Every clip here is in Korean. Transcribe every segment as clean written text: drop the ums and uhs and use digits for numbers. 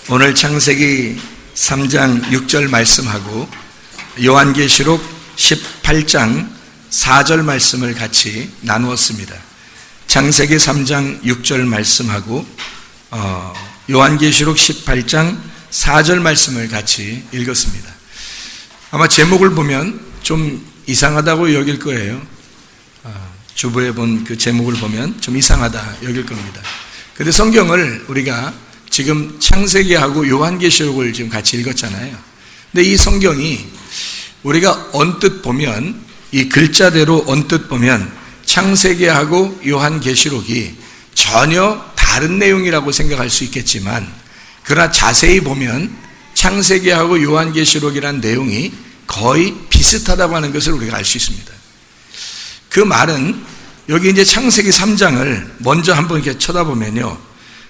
오늘 창세기 3장 6절 말씀하고 요한계시록 18장 4절 말씀을 같이 나누었습니다. 창세기 3장 6절 말씀하고 요한계시록 18장 4절 말씀을 같이 읽었습니다. 아마 제목을 보면 좀 이상하다고 여길 거예요. 주부에 본 그 제목을 보면 좀 이상하다 여길 겁니다. 그런데 성경을 우리가 지금 창세기하고 요한계시록을 지금 같이 읽었잖아요. 근데 이 성경이 우리가 언뜻 보면, 이 글자대로 언뜻 보면 창세기하고 요한계시록이 전혀 다른 내용이라고 생각할 수 있겠지만, 그러나 자세히 보면 창세기하고 요한계시록이라는 내용이 거의 비슷하다고 하는 것을 우리가 알 수 있습니다. 그 말은 여기 이제 창세기 3장을 먼저 한번 이렇게 쳐다보면요,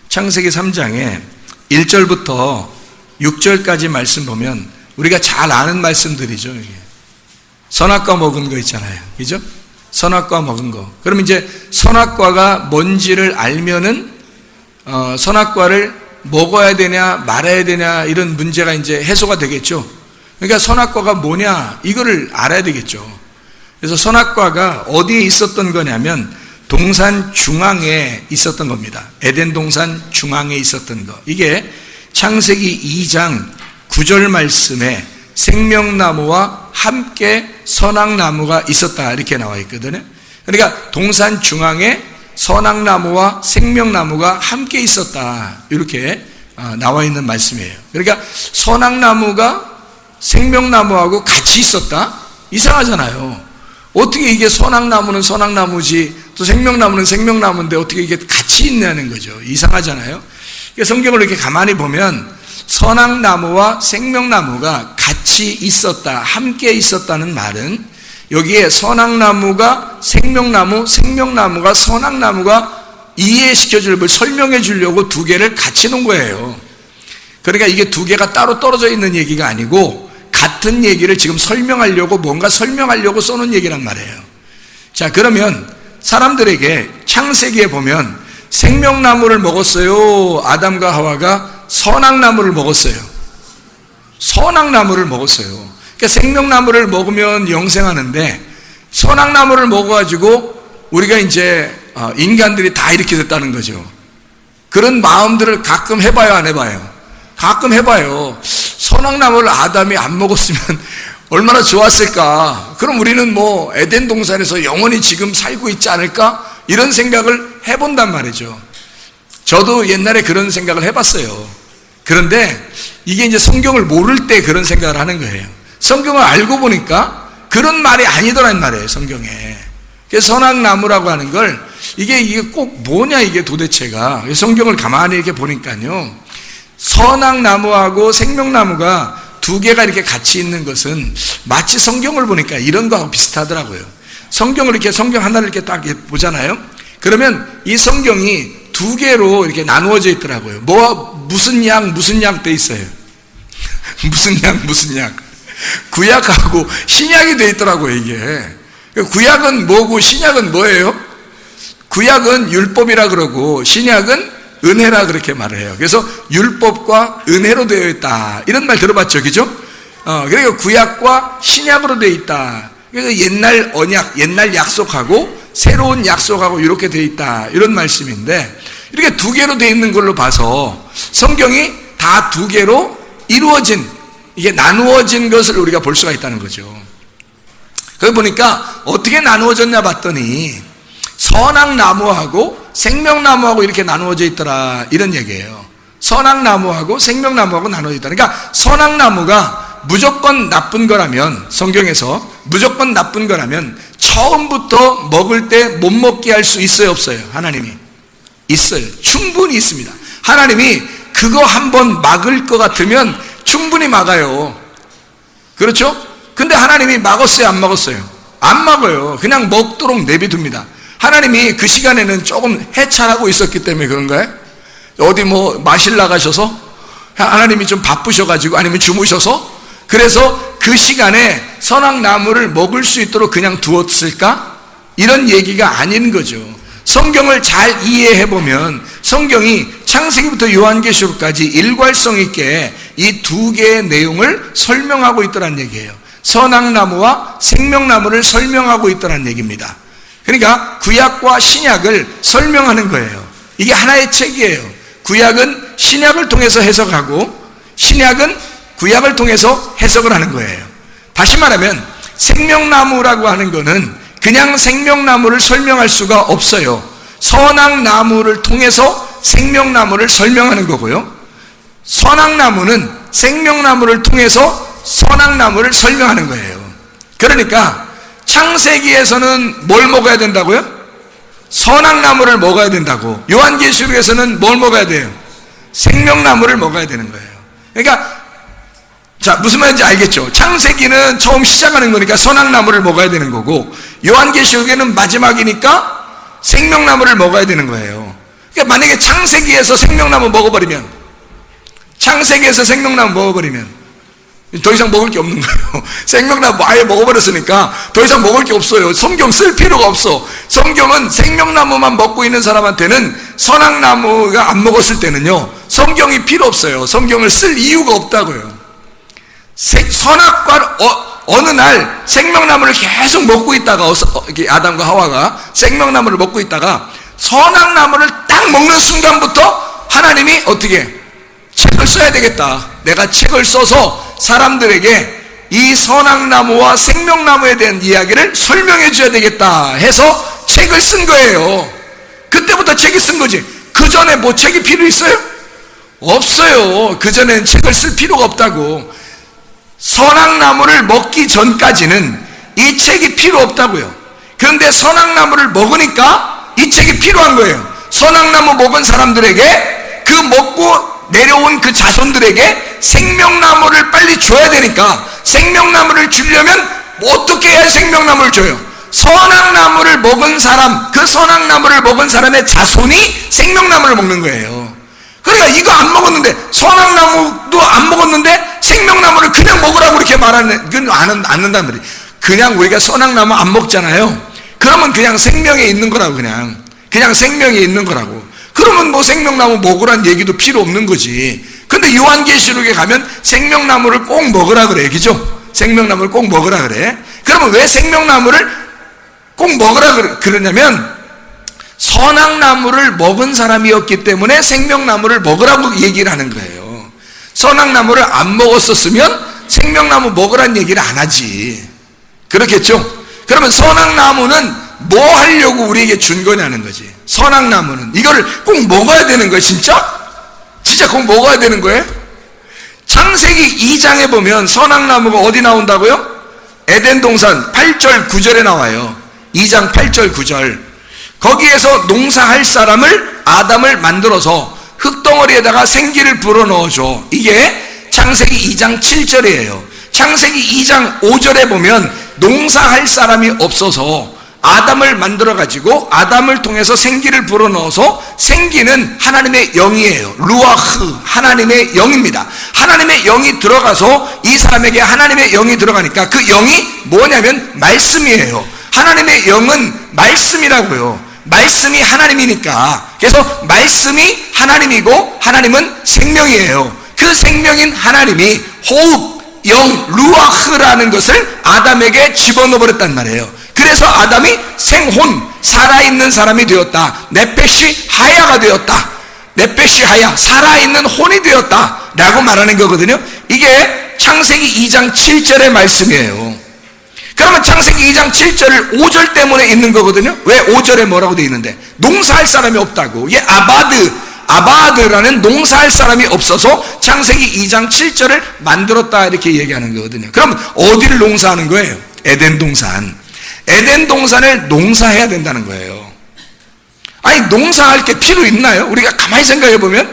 창세기 3장에 1절부터 6절까지 말씀 보면 우리가 잘 아는 말씀들이죠. 이게 선악과 먹은 거 있잖아요, 그죠? 선악과 먹은 거. 그럼 이제 선악과가 뭔지를 알면은 선악과를 먹어야 되냐 말아야 되냐 이런 문제가 이제 해소가 되겠죠. 그러니까 선악과가 뭐냐 이거를 알아야 되겠죠. 그래서 선악과가 어디에 있었던 거냐면 동산 중앙에 있었던 겁니다. 에덴 동산 중앙에 있었던 거. 이게 창세기 2장 9절 말씀에 생명나무와 함께 선악나무가 있었다 이렇게 나와 있거든요. 그러니까 동산 중앙에 선악나무와 생명나무가 함께 있었다 이렇게 나와 있는 말씀이에요. 그러니까 선악나무가 생명나무하고 같이 있었다? 이상하잖아요. 어떻게 이게 선악나무는 선악나무지 또 생명나무는 생명나무인데 어떻게 이게 같이 있냐는 거죠. 이상하잖아요. 성경을 이렇게 가만히 보면 선악나무와 생명나무가 같이 있었다, 함께 있었다는 말은 여기에 선악나무가 생명나무, 생명나무가 선악나무가 이해시켜 주려고 설명해 주려고 두 개를 같이 놓은 거예요. 그러니까 이게 두 개가 따로 떨어져 있는 얘기가 아니고 같은 얘기를 지금 설명하려고 뭔가 설명하려고 써놓은 얘기란 말이에요. 자, 그러면 사람들에게 창세기에 보면 생명나무를 먹었어요, 아담과 하와가 선악나무를 먹었어요. 선악나무를 먹었어요. 그러니까 생명나무를 먹으면 영생하는데 선악나무를 먹어가지고 우리가 이제 인간들이 다 이렇게 됐다는 거죠. 그런 마음들을 가끔 해봐요, 안 해봐요? 가끔 해봐요. 선악나무를 아담이 안 먹었으면 얼마나 좋았을까. 그럼 우리는 뭐 에덴 동산에서 영원히 지금 살고 있지 않을까? 이런 생각을 해본단 말이죠. 저도 옛날에 그런 생각을 해봤어요. 그런데 이게 이제 성경을 모를 때 그런 생각을 하는 거예요. 성경을 알고 보니까 그런 말이 아니더란 말이에요, 성경에. 그래서 선악나무라고 하는 걸 이게 꼭 뭐냐 이게 도대체가. 성경을 가만히 이렇게 보니까요, 선악나무하고 생명나무가 두 개가 이렇게 같이 있는 것은 마치 성경을 보니까 이런 거하고 비슷하더라고요. 성경을 이렇게 성경 하나를 이렇게 딱 보잖아요. 그러면 이 성경이 두 개로 이렇게 나누어져 있더라고요. 무슨 약 돼 있어요. 무슨 약. 구약하고 신약이 돼 있더라고요, 이게. 구약은 뭐고 신약은 뭐예요? 구약은 율법이라 그러고 신약은 은혜라 그렇게 말을 해요. 그래서 율법과 은혜로 되어 있다 이런 말 들어봤죠, 그죠? 그러니까 구약과 신약으로 되어 있다. 그래서 옛날 언약, 옛날 약속하고 새로운 약속하고 이렇게 되어 있다 이런 말씀인데, 이렇게 두 개로 되어 있는 걸로 봐서 성경이 다 두 개로 이루어진, 이게 나누어진 것을 우리가 볼 수가 있다는 거죠. 그걸 보니까 어떻게 나누어졌냐 봤더니 선악나무하고 생명나무하고 이렇게 나누어져 있더라 이런 얘기예요. 선악나무하고 생명나무하고 나누어져 있다. 그러니까 선악나무가 무조건 나쁜 거라면, 성경에서 무조건 나쁜 거라면 처음부터 먹을 때 못 먹게 할 수 있어요, 없어요? 하나님이 있어요. 충분히 있습니다. 하나님이 그거 한번 막을 것 같으면 충분히 막아요. 그렇죠? 근데 하나님이 막았어요, 안 막았어요? 안 막아요. 그냥 먹도록 내비둡니다. 하나님이 그 시간에는 조금 해찰하고 있었기 때문에 그런가요? 어디 뭐 마실 나가셔서 하나님이 좀 바쁘셔가지고 아니면 주무셔서 그래서 그 시간에 선악나무를 먹을 수 있도록 그냥 두었을까? 이런 얘기가 아닌 거죠. 성경을 잘 이해해보면 성경이 창세기부터 요한계시록까지 일괄성 있게 이 두 개의 내용을 설명하고 있더란 얘기예요. 선악나무와 생명나무를 설명하고 있더란 얘기입니다. 그러니까 구약과 신약을 설명하는 거예요. 이게 하나의 책이에요. 구약은 신약을 통해서 해석하고 신약은 구약을 통해서 해석을 하는 거예요. 다시 말하면 생명나무라고 하는 거는 그냥 생명나무를 설명할 수가 없어요. 선악나무를 통해서 생명나무를 설명하는 거고요. 선악나무는 생명나무를 통해서 선악나무를 설명하는 거예요. 그러니까 창세기에서는 뭘 먹어야 된다고요? 선악나무를 먹어야 된다고. 요한계시록에서는 뭘 먹어야 돼요? 생명나무를 먹어야 되는 거예요. 그러니까 자, 무슨 말인지 알겠죠? 창세기는 처음 시작하는 거니까 선악나무를 먹어야 되는 거고, 요한계시록에는 마지막이니까 생명나무를 먹어야 되는 거예요. 그러니까 만약에 창세기에서 생명나무 먹어버리면 더 이상 먹을 게 없는 거예요. 생명나무 아예 먹어버렸으니까 더 이상 먹을 게 없어요. 성경 쓸 필요가 없어. 성경은 생명나무만 먹고 있는 사람한테는, 선악나무가 안 먹었을 때는요, 성경이 필요 없어요. 성경을 쓸 이유가 없다고요. 선악과 어느 날 생명나무를 계속 먹고 있다가, 아담과 하와가 생명나무를 먹고 있다가 선악나무를 딱 먹는 순간부터 하나님이 어떻게 책을 써야 되겠다. 내가 책을 써서 사람들에게 이 선악나무와 생명나무에 대한 이야기를 설명해 줘야 되겠다 해서 책을 쓴 거예요. 그때부터 책이 쓴 거지. 그 전에 뭐 책이 필요 있어요? 없어요. 그 전엔 책을 쓸 필요가 없다고. 선악나무를 먹기 전까지는 이 책이 필요 없다고요. 그런데 선악나무를 먹으니까 이 책이 필요한 거예요. 선악나무 먹은 사람들에게, 그 먹고 내려온 그 자손들에게 생명나무를 빨리 줘야 되니까, 생명나무를 주려면 어떻게 해야 생명나무를 줘요? 선악나무를 먹은 사람, 그 선악나무를 먹은 사람의 자손이 생명나무를 먹는 거예요. 그러니까 이거 안 먹었는데, 선악나무도 안 먹었는데 생명나무를 그냥 먹으라고 이렇게 말하는, 그건 안 한단 말이에요. 그냥 우리가 선악나무 안 먹잖아요. 그러면 그냥 생명에 있는 거라고, 그냥 생명에 있는 거라고. 그러면 뭐 생명나무 먹으란 얘기도 필요 없는 거지. 근데 요한계시록에 가면 생명나무를 꼭 먹으라 그래, 그죠? 생명나무를 꼭 먹으라 그래. 그러면 왜 생명나무를 꼭 먹으라 그러냐면, 선악나무를 먹은 사람이었기 때문에 생명나무를 먹으라고 얘기를 하는 거예요. 선악나무를 안 먹었었으면 생명나무 먹으란 얘기를 안 하지. 그렇겠죠? 그러면 선악나무는 뭐 하려고 우리에게 준 거냐는 거지. 선악나무는 이거를 꼭 먹어야 되는 거예요. 진짜 꼭 먹어야 되는 거예요. 창세기 2장에 보면 선악나무가 어디 나온다고요? 에덴 동산 8절 9절에 나와요. 2장 8절 9절. 거기에서 농사할 사람을, 아담을 만들어서 흙덩어리에다가 생기를 불어넣어줘. 이게 창세기 2장 7절이에요. 창세기 2장 5절에 보면 농사할 사람이 없어서 아담을 만들어가지고 아담을 통해서 생기를 불어넣어서, 생기는 하나님의 영이에요. 루아흐, 하나님의 영입니다. 하나님의 영이 들어가서 이 사람에게 하나님의 영이 들어가니까 그 영이 뭐냐면 말씀이에요. 하나님의 영은 말씀이라고요. 말씀이 하나님이니까. 그래서 말씀이 하나님이고 하나님은 생명이에요. 그 생명인 하나님이 호흡, 영, 루아흐라는 것을 아담에게 집어넣어 버렸단 말이에요. 그래서 아담이 생혼, 살아있는 사람이 되었다. 네페시 하야가 되었다. 네페시 하야, 살아있는 혼이 되었다 라고 말하는 거거든요. 이게 창세기 2장 7절의 말씀이에요. 그러면 창세기 2장 7절을 5절 때문에 있는 거거든요. 왜 5절에 뭐라고 되어 있는데? 농사할 사람이 없다고. 이게 아바드라는 농사할 사람이 없어서 창세기 2장 7절을 만들었다 이렇게 얘기하는 거거든요. 그럼 어디를 농사하는 거예요? 에덴 동산. 에덴 동산을 농사해야 된다는 거예요. 아니, 농사할 게 필요 있나요? 우리가 가만히 생각해 보면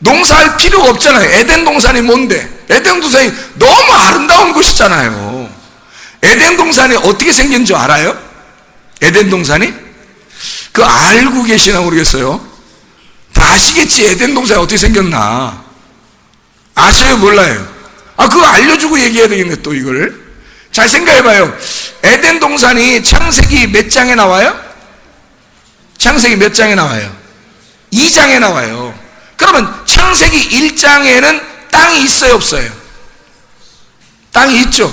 농사할 필요가 없잖아요. 에덴 동산이 뭔데? 에덴 동산이 너무 아름다운 곳이잖아요. 에덴 동산이 어떻게 생긴 줄 알아요? 에덴 동산이? 그거 알고 계시나 모르겠어요. 다 아시겠지. 에덴 동산이 어떻게 생겼나. 아셔요? 몰라요? 그거 알려주고 얘기해야 되겠네, 또 이걸. 잘 생각해봐요. 에덴 동산이 창세기 몇 장에 나와요? 창세기 몇 장에 나와요? 2장에 나와요. 그러면 창세기 1장에는 땅이 있어요, 없어요? 땅이 있죠.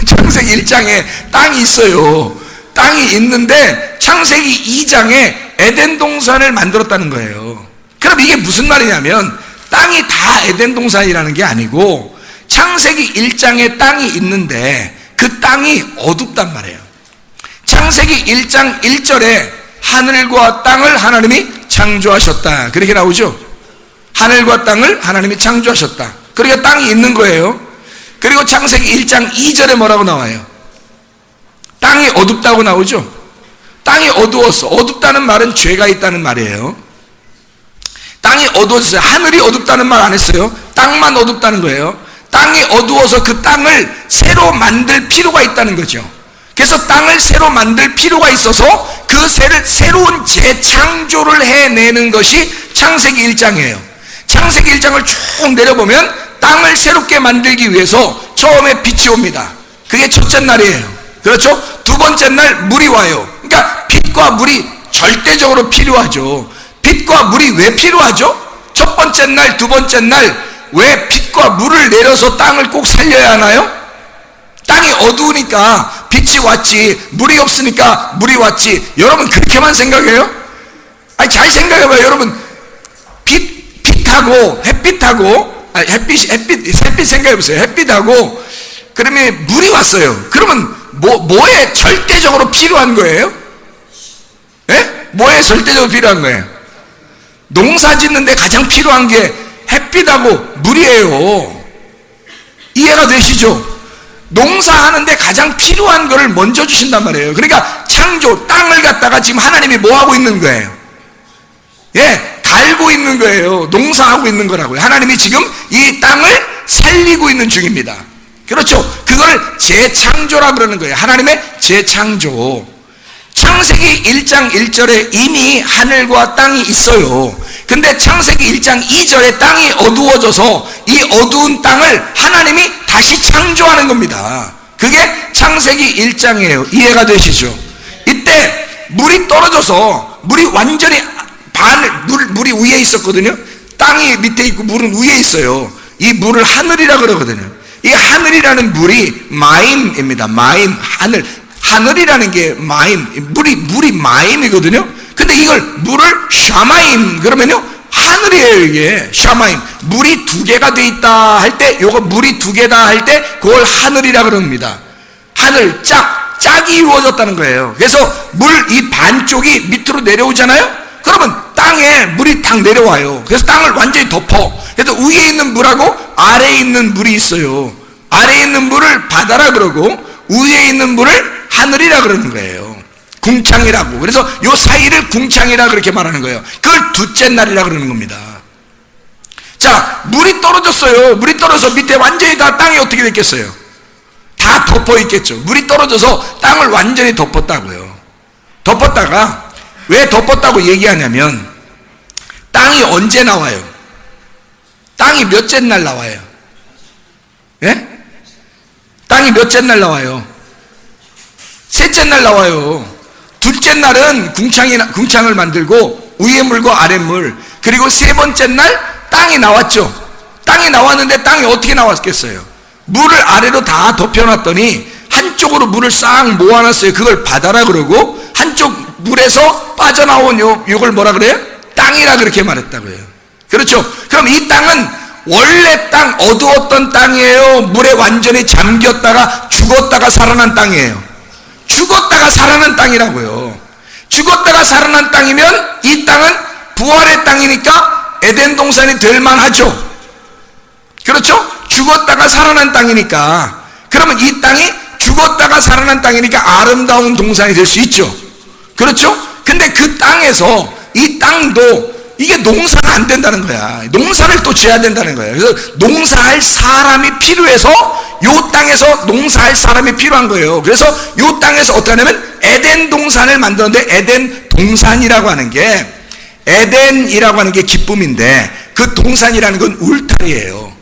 창세기 1장에 땅이 있어요. 땅이 있는데 창세기 2장에 에덴 동산을 만들었다는 거예요. 그럼 이게 무슨 말이냐면 땅이 다 에덴 동산이라는 게 아니고 창세기 1장에 땅이 있는데 그 땅이 어둡단 말이에요. 창세기 1장 1절에 하늘과 땅을 하나님이 창조하셨다, 그렇게 나오죠. 하늘과 땅을 하나님이 창조하셨다. 그러니까 땅이 있는 거예요. 그리고 창세기 1장 2절에 뭐라고 나와요? 땅이 어둡다고 나오죠. 땅이 어두웠어. 어둡다는 말은 죄가 있다는 말이에요. 땅이 어두웠어요. 하늘이 어둡다는 말 안 했어요. 땅만 어둡다는 거예요. 땅이 어두워서 그 땅을 새로 만들 필요가 있다는 거죠. 그래서 땅을 새로 만들 필요가 있어서 그 새로운 재창조를 해내는 것이 창세기 1장이에요. 창세기 1장을 쭉 내려보면 땅을 새롭게 만들기 위해서 처음에 빛이 옵니다. 그게 첫째 날이에요. 그렇죠? 두 번째 날 물이 와요. 그러니까 빛과 물이 절대적으로 필요하죠. 빛과 물이 왜 필요하죠? 첫 번째 날, 두 번째 날 왜 빛과 물을 내려서 땅을 꼭 살려야 하나요? 땅이 어두우니까 빛이 왔지, 물이 없으니까 물이 왔지. 여러분 그렇게만 생각해요? 아니 잘 생각해봐요. 여러분 빛하고 햇빛하고 햇빛 생각해보세요. 햇빛하고 그러면 물이 왔어요. 그러면 뭐에 절대적으로 필요한 거예요? 예? 뭐에 절대적으로 필요한 거예요? 농사 짓는데 가장 필요한 게 햇빛하고 물이에요. 이해가 되시죠? 농사하는데 가장 필요한 거를 먼저 주신단 말이에요. 그러니까 창조, 땅을 갖다가 지금 하나님이 뭐 하고 있는 거예요? 예, 갈고 있는 거예요. 농사하고 있는 거라고요. 하나님이 지금 이 땅을 살리고 있는 중입니다. 그렇죠? 그걸 재창조라 그러는 거예요. 하나님의 재창조. 창세기 1장 1절에 이미 하늘과 땅이 있어요. 근데 창세기 1장 2절에 땅이 어두워져서 이 어두운 땅을 하나님이 다시 창조하는 겁니다. 그게 창세기 1장이에요. 이해가 되시죠? 이때 물이 떨어져서 물이 완전히 물이 위에 있었거든요. 땅이 밑에 있고 물은 위에 있어요. 이 물을 하늘이라 그러거든요. 이 하늘이라는 물이 마임입니다. 마임, 하늘이라는 게 마임, 물이 마임이거든요. 근데 이걸 물을 샤마임 그러면요 하늘이에요. 이게 샤마임, 물이 두 개가 돼 있다 할 때, 요거 물이 두 개다 할 때 그걸 하늘이라 그럽니다. 하늘, 짝이 이루어졌다는 거예요. 그래서 물 이 반쪽이 밑으로 내려오잖아요. 그러면 땅에 물이 딱 내려와요. 그래서 땅을 완전히 덮어. 그래서 위에 있는 물하고 아래에 있는 물이 있어요. 아래에 있는 물을 바다라 그러고 위에 있는 물을 하늘이라 그러는 거예요. 궁창이라고. 그래서 요 사이를 궁창이라 그렇게 말하는 거예요. 그걸 둘째 날이라 그러는 겁니다. 자, 물이 떨어졌어요. 물이 떨어져서 밑에 완전히 다 땅이 어떻게 됐겠어요? 다 덮어 있겠죠. 물이 떨어져서 땅을 완전히 덮었다고요. 덮었다가 왜 덮었다고 얘기하냐면 땅이 언제 나와요? 땅이 몇째 날 나와요? 예? 땅이 몇째 날 나와요? 셋째 날 나와요. 둘째 날은 궁창을 만들고 위에 물과 아래 물, 그리고 세 번째 날 땅이 나왔죠. 땅이 나왔는데 땅이 어떻게 나왔겠어요? 물을 아래로 다 덮여놨더니 한쪽으로 물을 싹 모아놨어요. 그걸 바다라 그러고 한쪽 물에서 빠져나온 요걸 뭐라 그래요? 땅이라 그렇게 말했다고요. 그렇죠? 그럼 이 땅은 원래 땅, 어두웠던 땅이에요? 물에 완전히 잠겼다가 죽었다가 살아난 땅이에요? 죽었다가 살아난 땅이라고요. 죽었다가 살아난 땅이면 이 땅은 부활의 땅이니까 에덴 동산이 될 만하죠. 그렇죠? 죽었다가 살아난 땅이니까. 그러면 이 땅이 죽었다가 살아난 땅이니까 아름다운 동산이 될 수 있죠. 그렇죠? 근데 그 땅에서 이 땅도 이게 농사가 안 된다는 거야. 농사를 또 지어야 된다는 거야. 그래서 농사할 사람이 필요해서 요 땅에서 농사할 사람이 필요한 거예요. 그래서 요 땅에서 어떻게 하냐면 에덴 동산을 만드는데, 에덴 동산이라고 하는 게, 에덴이라고 하는 게 기쁨인데 그 동산이라는 건 울타리예요.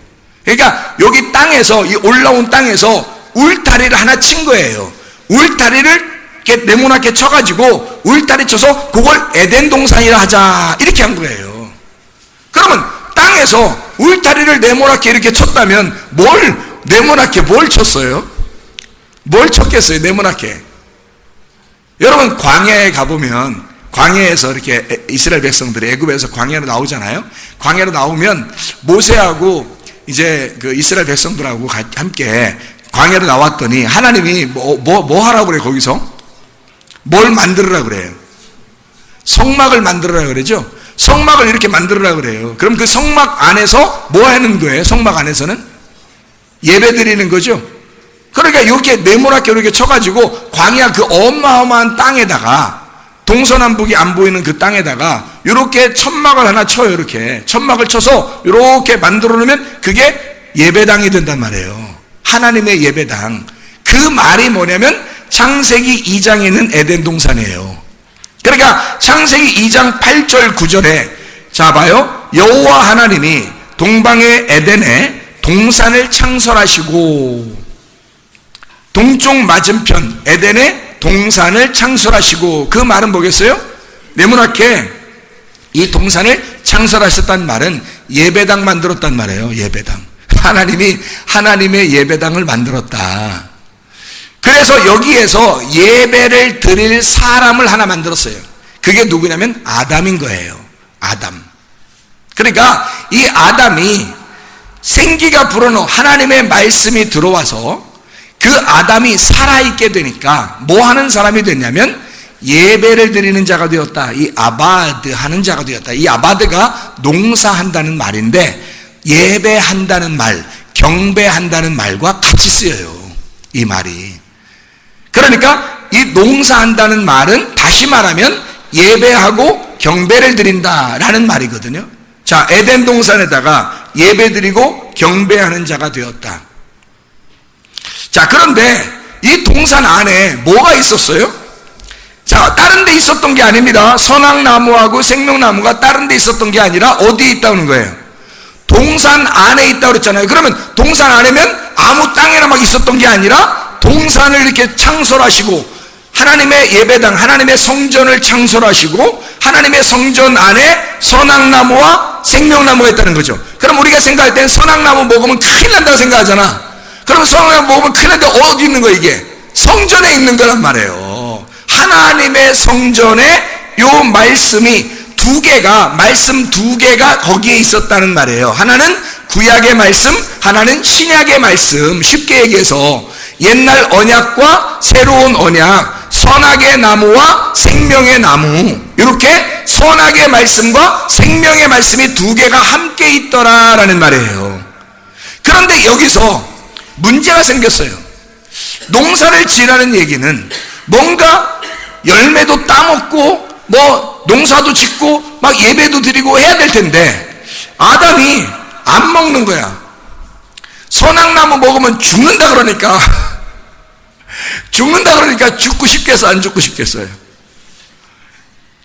그러니까 여기 땅에서, 이 올라온 땅에서 울타리를 하나 친 거예요. 울타리를 이렇게 네모나게 쳐가지고 울타리 쳐서 그걸 에덴 동산이라 하자, 이렇게 한 거예요. 그러면 땅에서 울타리를 네모나게 이렇게 쳤다면 네모나게 뭘 쳤어요? 뭘 쳤겠어요? 네모나게. 여러분, 광야에 가보면 광야에서 이렇게 이스라엘 백성들이 애굽에서 광야로 나오잖아요. 광야로 나오면 모세하고 이제 그 이스라엘 백성들하고 함께 광야로 나왔더니 하나님이 뭐 하라고 그래요? 거기서 뭘 만들으라 그래요? 성막을 만들으라 그러죠. 성막을 이렇게 만들으라 그래요. 그럼 그 성막 안에서 뭐 하는 거예요? 성막 안에서는 예배 드리는 거죠. 그러니까 이렇게 네모나게 이렇게 쳐가지고 광야 그 어마어마한 땅에다가, 동서남북이 안 보이는 그 땅에다가 이렇게 천막을 하나 쳐요. 이렇게 천막을 쳐서 이렇게 만들어 놓으면 그게 예배당이 된단 말이에요. 하나님의 예배당. 그 말이 뭐냐면 창세기 2장에 있는 에덴 동산이에요. 그러니까 창세기 2장 8절 9절에 자 봐요. 여호와 하나님이 동방의 에덴에 동산을 창설하시고, 동쪽 맞은편 에덴에 동산을 창설하시고, 그 말은 뭐겠어요? 네모나게 이 동산을 창설하셨다는 말은 예배당 만들었단 말이에요. 예배당. 하나님이 하나님의 예배당을 만들었다. 그래서 여기에서 예배를 드릴 사람을 하나 만들었어요. 그게 누구냐면 아담인 거예요. 아담. 그러니까 이 아담이 생기가 불어넣어 하나님의 말씀이 들어와서 그 아담이 살아있게 되니까 뭐 하는 사람이 됐냐면 예배를 드리는 자가 되었다. 이 아바드 하는 자가 되었다. 이 아바드가 농사한다는 말인데, 예배한다는 말, 경배한다는 말과 같이 쓰여요. 이 말이. 그러니까 이 농사한다는 말은 다시 말하면 예배하고 경배를 드린다라는 말이거든요. 자, 에덴 동산에다가 예배 드리고 경배하는 자가 되었다. 자, 그런데 이 동산 안에 뭐가 있었어요? 자, 다른 데 있었던 게 아닙니다. 선악나무하고 생명나무가 다른 데 있었던 게 아니라 어디에 있다는 거예요? 동산 안에 있다고 그랬잖아요. 그러면 동산 안에면 아무 땅에나 막 있었던 게 아니라 동산을 이렇게 창설하시고, 하나님의 예배당, 하나님의 성전을 창설하시고, 하나님의 성전 안에 선악나무와 생명나무가 있다는 거죠. 그럼 우리가 생각할 땐 선악나무 먹으면 큰일 난다고 생각하잖아. 그러면 선악나무 먹으면 큰일 난데 어디 있는 거야? 이게 성전에 있는 거란 말이에요. 하나님의 성전에 요 말씀이 말씀 두 개가 거기에 있었다는 말이에요. 하나는 구약의 말씀, 하나는 신약의 말씀. 쉽게 얘기해서 옛날 언약과 새로운 언약, 선악의 나무와 생명의 나무, 이렇게 선악의 말씀과 생명의 말씀이 두 개가 함께 있더라라는 말이에요. 그런데 여기서 문제가 생겼어요. 농사를 지으라는 얘기는 뭔가 열매도 따먹고 뭐 농사도 짓고 막 예배도 드리고 해야 될 텐데, 아담이 안 먹는 거야. 선악나무 먹으면 죽는다 그러니까 죽고 싶겠어, 안 죽고 싶겠어요?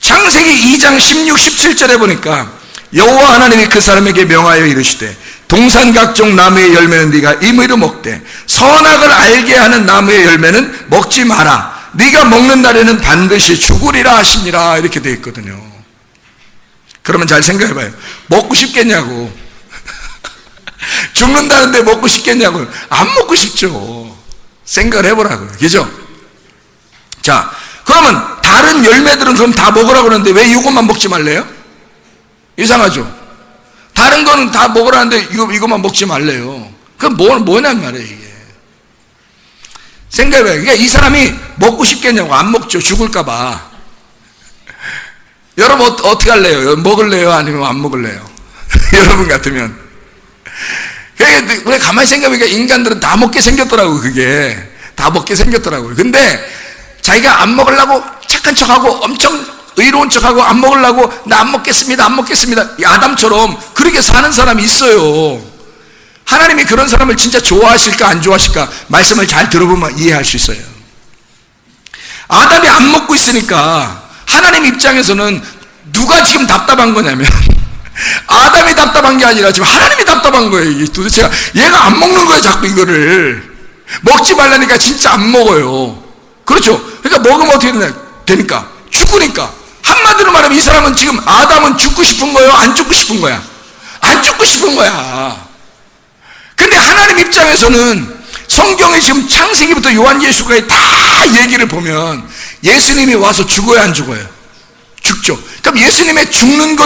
창세기 2장 16, 17절에 보니까 여호와 하나님이 그 사람에게 명하여 이르시되 동산 각종 나무의 열매는 네가 임의로 먹되 선악을 알게 하는 나무의 열매는 먹지 마라. 네가 먹는 날에는 반드시 죽으리라 하시니라. 이렇게 되어 있거든요. 그러면 잘 생각해봐요. 먹고 싶겠냐고. 죽는다는데 먹고 싶겠냐고. 안 먹고 싶죠. 생각을 해보라고요. 그죠? 자, 그러면 다른 열매들은 그럼 다 먹으라고 그러는데 왜 이것만 먹지 말래요? 이상하죠? 다른 거는 다 먹으라는데 이것만 먹지 말래요. 그럼 뭐냐는 말이에요, 이게. 생각해봐요. 그러니까 이 사람이 먹고 싶겠냐고. 안 먹죠. 죽을까봐. 여러분 어떻게 할래요? 먹을래요? 아니면 안 먹을래요? 여러분 같으면. 왜 가만히 생각해보니까 인간들은 다 먹게 생겼더라고요. 그게 다 먹게 생겼더라고요. 근데 자기가 안 먹으려고 착한 척하고 엄청 의로운 척하고 안 먹으려고 나 안 먹겠습니다, 안 먹겠습니다. 이 아담처럼 그렇게 사는 사람이 있어요. 하나님이 그런 사람을 진짜 좋아하실까 안 좋아하실까 말씀을 잘 들어보면 이해할 수 있어요. 아담이 안 먹고 있으니까 하나님 입장에서는 누가 지금 답답한 거냐면 아담이 답답한 게 아니라 지금 하나님이 답답한 거예요. 이게 도대체 얘가 안 먹는 거예요. 자꾸 이거를 먹지 말라니까 진짜 안 먹어요. 그렇죠? 그러니까 먹으면 어떻게 되니까? 죽으니까. 한마디로 말하면 이 사람은 지금 아담은 죽고 싶은 거예요? 안 죽고 싶은 거야? 안 죽고 싶은 거야. 근데 하나님 입장에서는 성경에 지금 창세기부터 요한계시록까지 다 얘기를 보면 예수님이 와서 죽어야 안 죽어요? 죽죠. 그럼 예수님의 죽는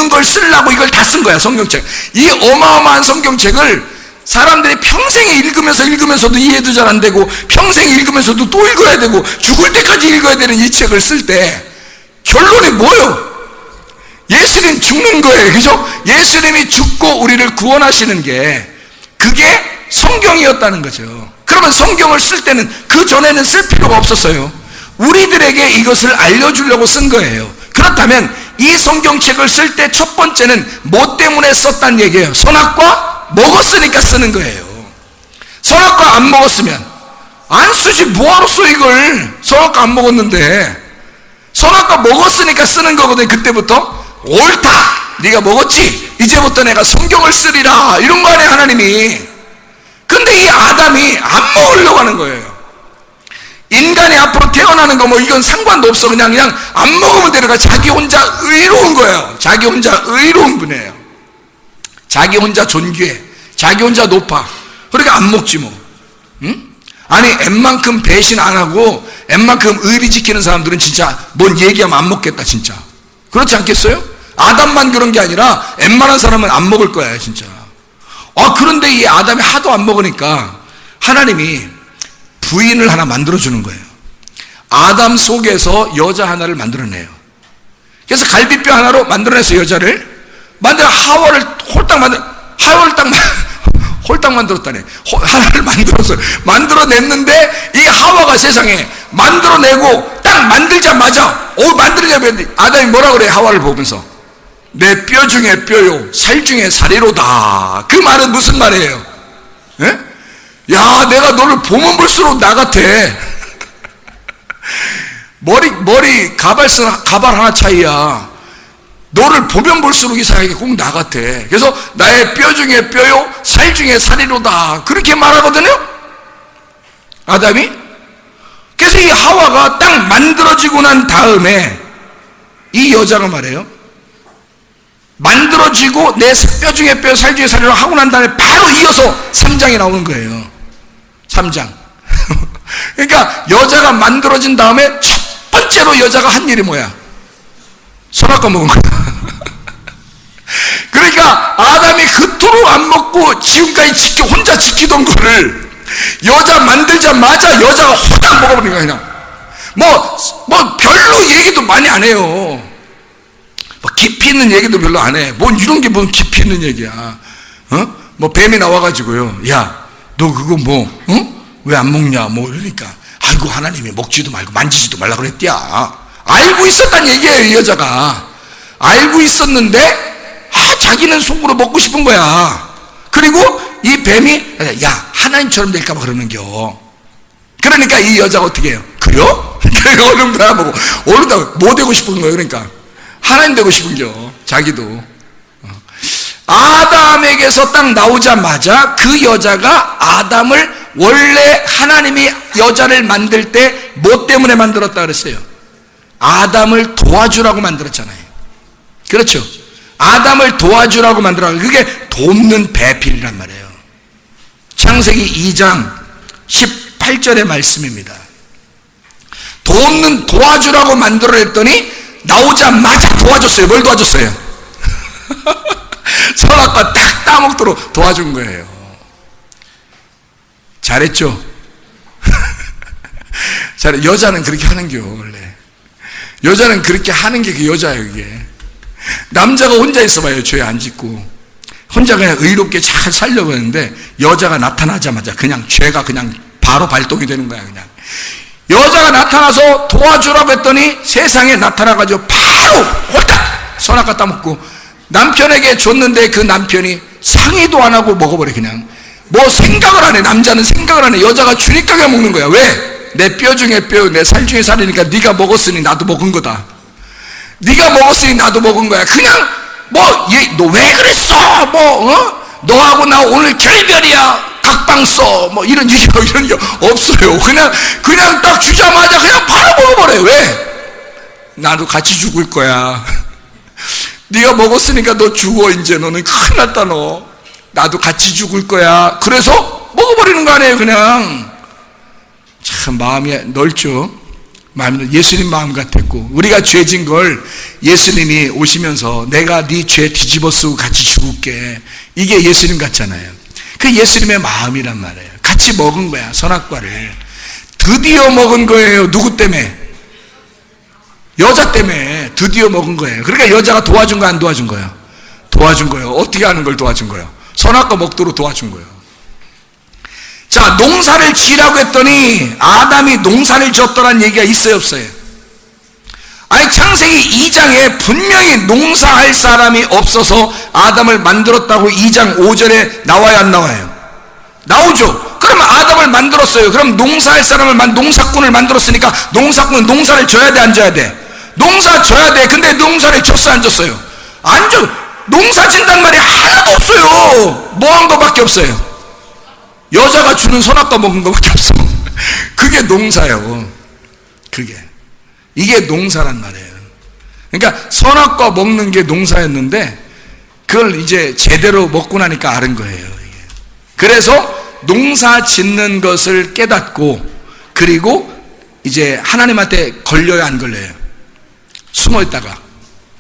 걸 쓰려고 이걸 다 쓴 거야, 성경책. 이 어마어마한 성경책을 사람들이 평생 읽으면서도 이해도 잘 안 되고, 평생 읽으면서도 또 읽어야 되고, 죽을 때까지 읽어야 되는 이 책을 쓸 때, 결론이 뭐예요? 예수님 죽는 거예요. 그죠? 예수님이 죽고 우리를 구원하시는 게, 그게 성경이었다는 거죠. 그러면 성경을 쓸 때는 그 전에는 쓸 필요가 없었어요. 우리들에게 이것을 알려주려고 쓴 거예요. 그렇다면 이 성경책을 쓸 때 첫 번째는 뭐 때문에 썼다는 얘기예요? 선악과 먹었으니까 쓰는 거예요. 선악과 안 먹었으면 안 쓰지, 뭐하러 써 이걸. 선악과 안 먹었는데. 선악과 먹었으니까 쓰는 거거든요. 그때부터 옳다, 네가 먹었지, 이제부터 내가 성경을 쓰리라, 이런 거 아니에요, 하나님이. 근데 이 아담이 안 먹으려고 하는 거예요. 인간이 앞으로 태어나는 거 뭐 이건 상관도 없어. 그냥 안 먹으면 되는 거야. 자기 혼자 의로운 거예요. 자기 혼자 의로운 분이에요. 자기 혼자 존귀해. 자기 혼자 높아. 그러니까 안 먹지 뭐. 응? 아니, 웬만큼 배신 안 하고 웬만큼 의리 지키는 사람들은 진짜 뭔 얘기하면 안 먹겠다, 진짜. 그렇지 않겠어요? 아담만 그런 게 아니라 웬만한 사람은 안 먹을 거야, 진짜. 그런데 이 아담이 하도 안 먹으니까 하나님이 부인을 하나 만들어주는 거예요. 아담 속에서 여자 하나를 만들어내요. 그래서 갈비뼈 하나로 만들어내서 여자를 하와를 홀딱 만들었다네. 하나를 만들어냈는데 이 하와가 세상에 만들어내고 딱 만들자마자 아담이 뭐라 그래? 하와를 보면서 내 뼈 중에 뼈요, 살 중에 살이로다. 그 말은 무슨 말이에요? 예? 야, 내가 너를 보면 볼수록 나 같아. 머리 가발 하나 차이야. 너를 보면 볼수록 이상하게 꼭 나 같아. 그래서 나의 뼈 중에 뼈요, 살 중에 살이로다. 그렇게 말하거든요, 아담이. 그래서 이 하와가 딱 만들어지고 난 다음에 이 여자가 말해요. 만들어지고 내 뼈 중에 뼈, 살 중에 살이로 하고 난 다음에 바로 이어서 3장이 나오는 거예요. 3장. 그러니까 여자가 만들어진 다음에 첫 번째로 여자가 한 일이 뭐야? 선악과 먹은 거야. 그러니까 아담이 그토록 안 먹고 지금까지 혼자 지키던 거를 여자 만들자마자 여자가 호딱 먹어버린 거야, 그냥. 뭐 별로 얘기도 많이 안 해요. 뭐 깊이 있는 얘기도 별로 안 해. 이런 게 뭔 깊이 있는 얘기야. 뱀이 나와가지고요. 야, 너 그거 왜 안 먹냐? 이러니까. 아이고, 하나님이 먹지도 말고 만지지도 말라 그랬디야. 알고 있었단 얘기예요, 이 여자가. 알고 있었는데, 자기는 속으로 먹고 싶은 거야. 그리고 이 뱀이, 야, 하나님처럼 될까봐 그러는겨. 그러니까 이 여자가 어떻게 해요? 그요? 얼른 바라보고, 뭐 되고 싶은 거예요, 그러니까. 하나님 되고 싶은겨, 자기도. 아담에게서 딱 나오자마자 그 여자가 아담을 원래 하나님이 여자를 만들 때 뭐 때문에 만들었다 그랬어요? 아담을 도와주라고 만들었잖아요. 그렇죠? 아담을 도와주라고 만들었고, 그게 돕는 배필이란 말이에요. 창세기 2장 18절의 말씀입니다. 도와주라고 만들어냈더니 나오자마자 도와줬어요. 뭘 도와줬어요? 선악과 딱 따먹도록 도와준 거예요. 잘했죠? 여자는 그렇게 하는겨, 원래. 여자는 그렇게 하는 게 그 여자예요, 그게. 남자가 혼자 있어봐요, 죄 안 짓고. 혼자 그냥 의롭게 잘 살려고 하는데, 여자가 나타나자마자 그냥 죄가 그냥 바로 발동이 되는 거야, 그냥. 여자가 나타나서 도와주라고 했더니 세상에 나타나가지고 바로 홀딱 선악과 따먹고, 남편에게 줬는데 그 남편이 상의도 안 하고 먹어버려, 그냥. 생각을 안 해. 남자는 생각을 안 해. 여자가 주니까 그냥 먹는 거야. 왜? 내 뼈 중에 뼈, 내 살 중에 살이니까 네가 먹었으니 나도 먹은 거다. 네가 먹었으니 나도 먹은 거야. 그냥 너 왜 그랬어? 너하고 나 오늘 결별이야. 각방 써. 이런 게 없어요. 그냥 딱 주자마자 그냥 바로 먹어버려요. 왜? 나도 같이 죽을 거야. 네가 먹었으니까 너 죽어. 이제 너는 큰일 났다. 너 나도 같이 죽을 거야. 그래서 먹어버리는 거 아니에요. 그냥 참 마음이 넓죠. 마음이 예수님 마음 같았고, 우리가 죄진 걸 예수님이 오시면서 내가 네 죄 뒤집어 쓰고 같이 죽을게, 이게 예수님 같잖아요. 그 예수님의 마음이란 말이에요. 같이 먹은 거야. 선악과를 드디어 먹은 거예요. 누구 때문에? 여자 때문에 드디어 먹은 거예요. 그러니까 여자가 도와준 거 안 도와준 거예요? 도와준 거예요. 어떻게 하는 걸 도와준 거예요? 선악과 먹도록 도와준 거예요. 자, 농사를 지으라고 했더니 아담이 농사를 지었더란 얘기가 있어요, 없어요? 아니, 창세기 2장에 분명히 농사할 사람이 없어서 아담을 만들었다고 2장 5절에 나와요, 안 나와요? 나오죠. 그러면 아담을 만들었어요. 그럼 농사할 사람을 농사꾼을 만들었으니까 농사꾼은 농사를 져야 돼, 안 져야 돼? 농사 져야 돼. 근데 농사를 졌어, 안 졌어요? 안 져. 농사 진단 말이 하나도 없어요. 뭐 한 거밖에 없어요? 여자가 주는 선악과 먹은 거밖에 없어. 그게 농사예요. 이게 농사란 말이에요. 그러니까 선악과 먹는 게 농사였는데 그걸 이제 제대로 먹고 나니까 아는 거예요. 그래서 농사 짓는 것을 깨닫고, 그리고 이제 하나님한테 걸려요, 안 걸려요? 숨어 있다가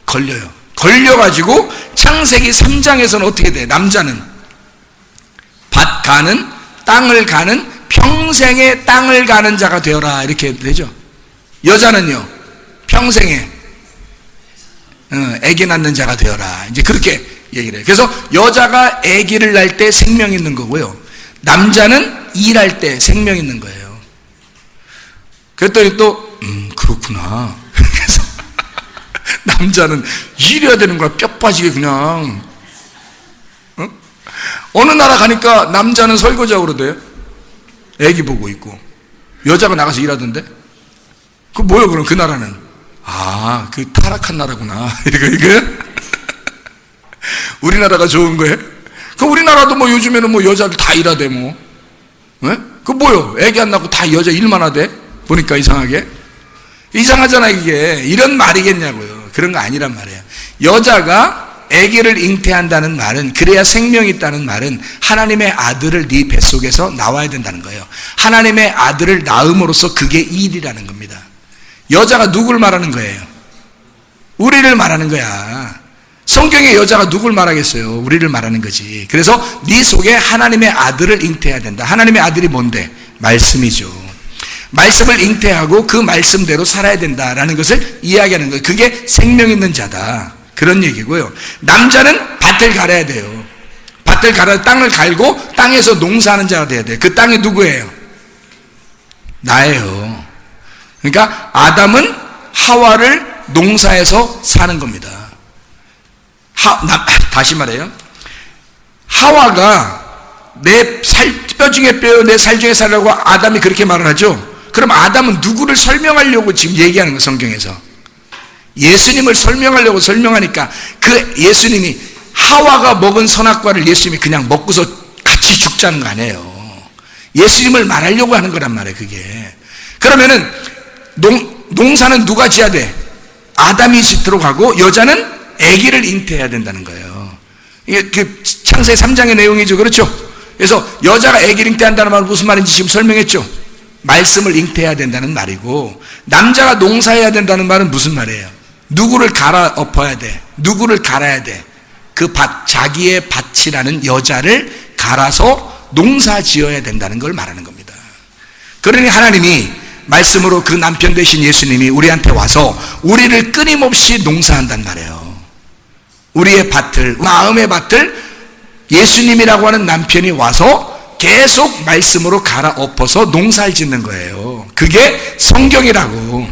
걸려요. 걸려가지고 창세기 3장에서는 어떻게 돼? 남자는 밭 가는, 땅을 가는, 평생에 땅을 가는 자가 되어라, 이렇게 되죠. 여자는요, 평생에 아기 낳는 자가 되어라, 이제 그렇게 얘기를 해요. 그래서 여자가 아기를 낳을 때 생명 있는 거고요, 남자는 일할 때 생명 있는 거예요. 그랬더니 또 그렇구나. 그래서 남자는 일해야 되는 거야. 뼈 빠지게 그냥. 어느 나라 가니까 남자는 설거지하고 돼요. 애기 보고 있고. 여자가 나가서 일하던데. 그 뭐예요 그럼 그 나라는? 아, 그 타락한 나라구나. 이거 우리나라가 좋은 거예요? 그 우리나라도 뭐 요즘에는 뭐 여자들 다 일하대 뭐. 네? 그 뭐요? 애기 안 낳고 다 여자 일만 하대? 보니까 이상하게. 이상하잖아 이게. 이런 말이겠냐고요. 그런 거 아니란 말이에요. 여자가 아기를 잉태한다는 말은, 그래야 생명이 있다는 말은 하나님의 아들을 네 뱃속에서 나와야 된다는 거예요. 하나님의 아들을 낳음으로써 그게 일이라는 겁니다. 여자가 누굴 말하는 거예요? 우리를 말하는 거야. 성경에 여자가 누굴 말하겠어요? 우리를 말하는 거지. 그래서 네 속에 하나님의 아들을 잉태해야 된다. 하나님의 아들이 뭔데? 말씀이죠. 말씀을 잉태하고 그 말씀대로 살아야 된다라는 것을 이야기하는 거예요. 그게 생명 있는 자다, 그런 얘기고요. 남자는 밭을 갈아야 돼요. 밭을 갈아 땅을 갈고 땅에서 농사하는 자가 돼야 돼요. 그 땅이 누구예요? 나예요. 그러니까 아담은 하와를 농사에서 사는 겁니다. 다시 말해요. 하와가 내 뼈 중에 뼈, 내 살 중에 살라고 아담이 그렇게 말을 하죠. 그럼 아담은 누구를 설명하려고 지금 얘기하는 거예요, 성경에서? 예수님을 설명하려고 설명하니까 그 예수님이 하와가 먹은 선악과를 예수님이 그냥 먹고서 같이 죽자는 거 아니에요. 예수님을 말하려고 하는 거란 말이에요, 그게. 그러면은 농사는 누가 지어야 돼? 아담이 짓도록 하고 여자는 아기를 잉태해야 된다는 거예요. 이게 그 창세기 3장의 내용이죠. 그렇죠? 그래서 여자가 아기를 잉태한다는 말은 무슨 말인지 지금 설명했죠? 말씀을 잉태해야 된다는 말이고, 남자가 농사해야 된다는 말은 무슨 말이에요? 누구를 갈아엎어야 돼? 누구를 갈아야 돼? 그 밭, 자기의 밭이라는 여자를 갈아서 농사 지어야 된다는 걸 말하는 겁니다. 그러니 하나님이 말씀으로 그 남편 되신 예수님이 우리한테 와서 우리를 끊임없이 농사한단 말이에요. 우리의 밭을, 마음의 밭을 예수님이라고 하는 남편이 와서 계속 말씀으로 갈아엎어서 농사를 짓는 거예요. 그게 성경이라고.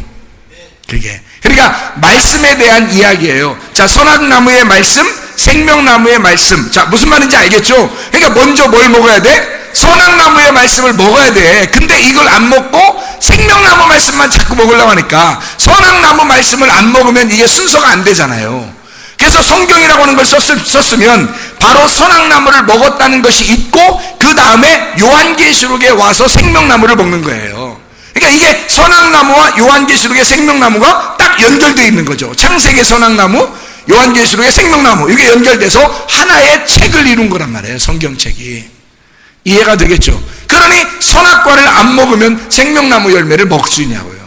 그러니까 말씀에 대한 이야기예요. 자, 선악나무의 말씀, 생명나무의 말씀. 자, 무슨 말인지 알겠죠? 그러니까 먼저 뭘 먹어야 돼? 선악나무의 말씀을 먹어야 돼. 근데 이걸 안 먹고 생명나무 말씀만 자꾸 먹으려고 하니까 선악나무 말씀을 안 먹으면 이게 순서가 안 되잖아요. 그래서 성경이라고 하는 걸 썼으면 바로 선악나무를 먹었다는 것이 있고 그 다음에 요한계시록에 와서 생명나무를 먹는 거예요. 그러니까 이게 선악나무와 요한계시록의 생명나무가 딱 연결되어 있는 거죠. 창세기의 선악나무, 요한계시록의 생명나무, 이게 연결돼서 하나의 책을 이룬 거란 말이에요. 성경책이. 이해가 되겠죠? 그러니 선악과를 안 먹으면 생명나무 열매를 먹을 수 있냐고요.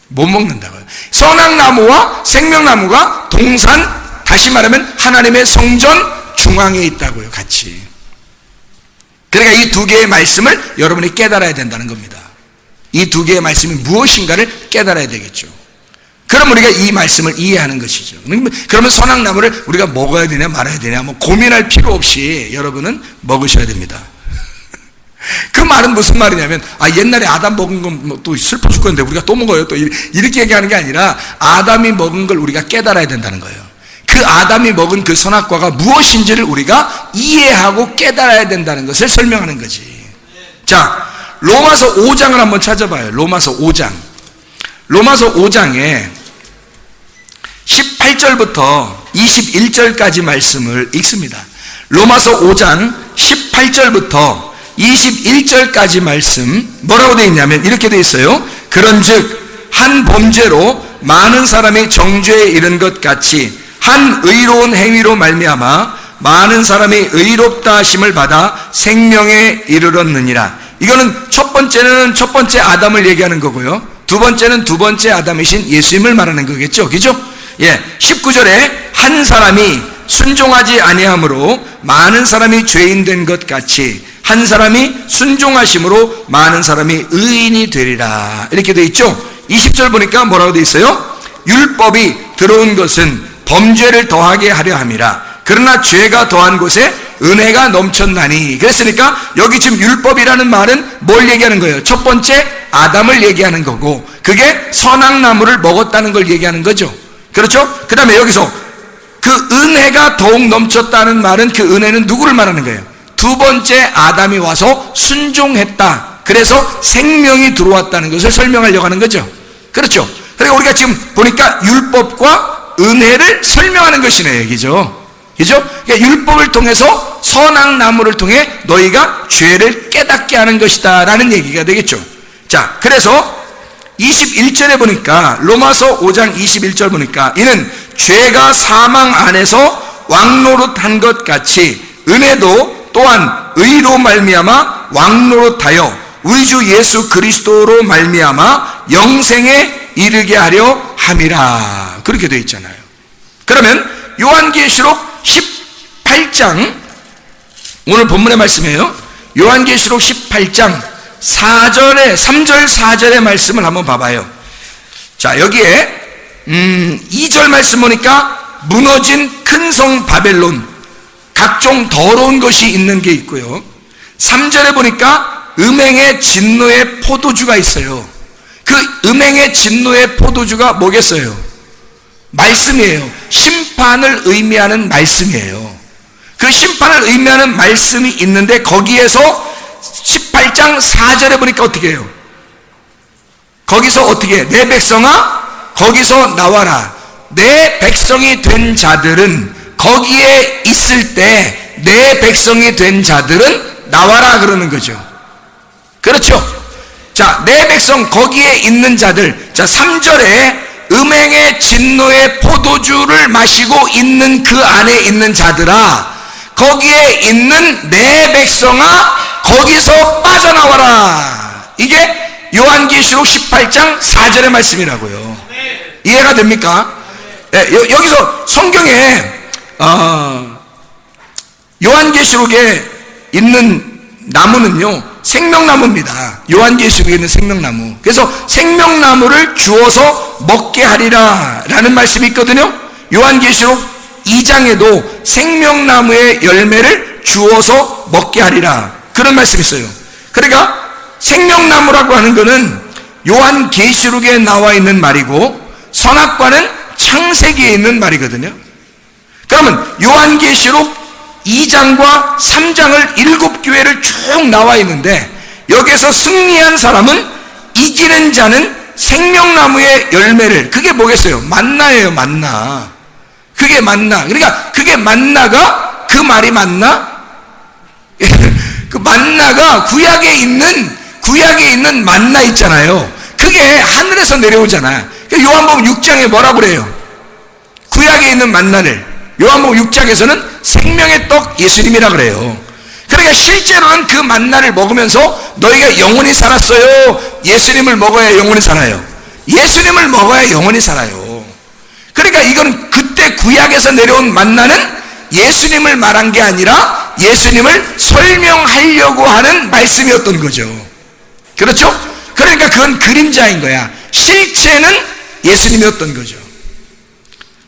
못 먹는다고요. 선악나무와 생명나무가 동산, 다시 말하면 하나님의 성전 중앙에 있다고요. 같이. 그러니까 이 두 개의 말씀을 여러분이 깨달아야 된다는 겁니다. 이 두 개의 말씀이 무엇인가를 깨달아야 되겠죠. 그럼 우리가 이 말씀을 이해하는 것이죠. 그러면 선악나무를 우리가 먹어야 되냐 말아야 되냐 뭐 고민할 필요 없이 여러분은 먹으셔야 됩니다. 그 말은 무슨 말이냐면, 옛날에 아담 먹은 건 또 슬퍼 죽겠는데 우리가 또 먹어요. 또 이렇게 얘기하는 게 아니라 아담이 먹은 걸 우리가 깨달아야 된다는 거예요. 그 아담이 먹은 그 선악과가 무엇인지를 우리가 이해하고 깨달아야 된다는 것을 설명하는 거지. 자, 로마서 5장을 한번 찾아봐요. 로마서 5장. 로마서 5장에 18절부터 21절까지 말씀을 읽습니다. 로마서 5장 18절부터 21절까지 말씀 뭐라고 되어 있냐면 이렇게 되어 있어요. 그런즉 한 범죄로 많은 사람이 정죄에 이른 것 같이 한 의로운 행위로 말미암아 많은 사람이 의롭다 하심을 받아 생명에 이르렀느니라. 이거는 첫 번째는 첫 번째 아담을 얘기하는 거고요. 두 번째는 두 번째 아담이신 예수님을 말하는 거겠죠. 그죠? 19절에 한 사람이 순종하지 아니함으로 많은 사람이 죄인 된 것 같이 한 사람이 순종하심으로 많은 사람이 의인이 되리라. 이렇게 되어 있죠. 20절 보니까 뭐라고 되어 있어요? 율법이 들어온 것은 범죄를 더하게 하려 함이라. 그러나 죄가 더한 곳에 은혜가 넘쳤나니. 그랬으니까 여기 지금 율법이라는 말은 뭘 얘기하는 거예요? 첫 번째 아담을 얘기하는 거고, 그게 선악나무를 먹었다는 걸 얘기하는 거죠. 그렇죠? 그 다음에 여기서 그 은혜가 더욱 넘쳤다는 말은 그 은혜는 누구를 말하는 거예요? 두 번째 아담이 와서 순종했다. 그래서 생명이 들어왔다는 것을 설명하려고 하는 거죠. 그렇죠? 그러니까 우리가 지금 보니까 율법과 은혜를 설명하는 것이네요. 얘기죠. 그죠? 그러니까 율법을 통해서 선악나무를 통해 너희가 죄를 깨닫게 하는 것이다 라는 얘기가 되겠죠. 자, 그래서 21절에 보니까 로마서 5장 21절 보니까 이는 죄가 사망 안에서 왕노릇한 것 같이 은혜도 또한 의로 말미암아 왕노릇하여 우리 주 예수 그리스도로 말미암아 영생에 이르게 하려 함이라. 그렇게 되어 있잖아요. 그러면 요한계시록 18장 오늘 본문의 말씀이에요. 요한계시록 18장 4절에 3절 4절의 말씀을 한번 봐봐요. 자, 여기에 2절 말씀 보니까 무너진 큰 성 바벨론 각종 더러운 것이 있는 게 있고요. 3절에 보니까 음행의 진노의 포도주가 있어요. 그 음행의 진노의 포도주가 뭐겠어요? 말씀이에요. 심판을 의미하는 말씀이에요. 그 심판을 의미하는 말씀이 있는데 거기에서 18장 4절에 보니까 어떻게 해요? 거기서 어떻게 해? 내 백성아 거기서 나와라. 내 백성이 된 자들은 거기에 있을 때 내 백성이 된 자들은 나와라 그러는 거죠. 그렇죠? 자, 내 백성 거기에 있는 자들. 자, 3절에 음행의 진노의 포도주를 마시고 있는 그 안에 있는 자들아 거기에 있는 내 백성아 거기서 빠져나와라. 이게 요한계시록 18장 4절의 말씀이라고요. 이해가 됩니까? 여기서 성경에 요한계시록에 있는 나무는요 생명나무입니다. 요한계시록에 있는 생명나무. 그래서 생명나무를 주어서 먹게 하리라 라는 말씀이 있거든요. 요한계시록 2장에도 생명나무의 열매를 주어서 먹게 하리라 그런 말씀이 있어요. 그러니까 생명나무라고 하는 것은 요한계시록에 나와 있는 말이고 선악과는 창세기에 있는 말이거든요. 그러면 요한계시록 2장과 3장을 7교회를 쭉 나와 있는데 여기에서 승리한 사람은 이기는 자는 생명나무의 열매를, 그게 뭐겠어요? 만나예요. 만나. 그게 만나. 그러니까 그게 만나가 그 말이 맞나? 그 만나가 구약에 있는 만나 있잖아요. 그게 하늘에서 내려오잖아요. 요한복음 6장에 뭐라고 그래요? 구약에 있는 만나를 요한복음 6장에서는 생명의 떡 예수님이라 그래요. 그러니까 실제로는 그 만나를 먹으면서 너희가 영원히 살았어요? 예수님을 먹어야 영원히 살아요? 예수님을 먹어야 영원히 살아요. 그러니까 이건 그때 구약에서 내려온 만나는 예수님을 말한 게 아니라 예수님을 설명하려고 하는 말씀이었던 거죠. 그렇죠? 그러니까 그건 그림자인 거야. 실체는 예수님이었던 거죠.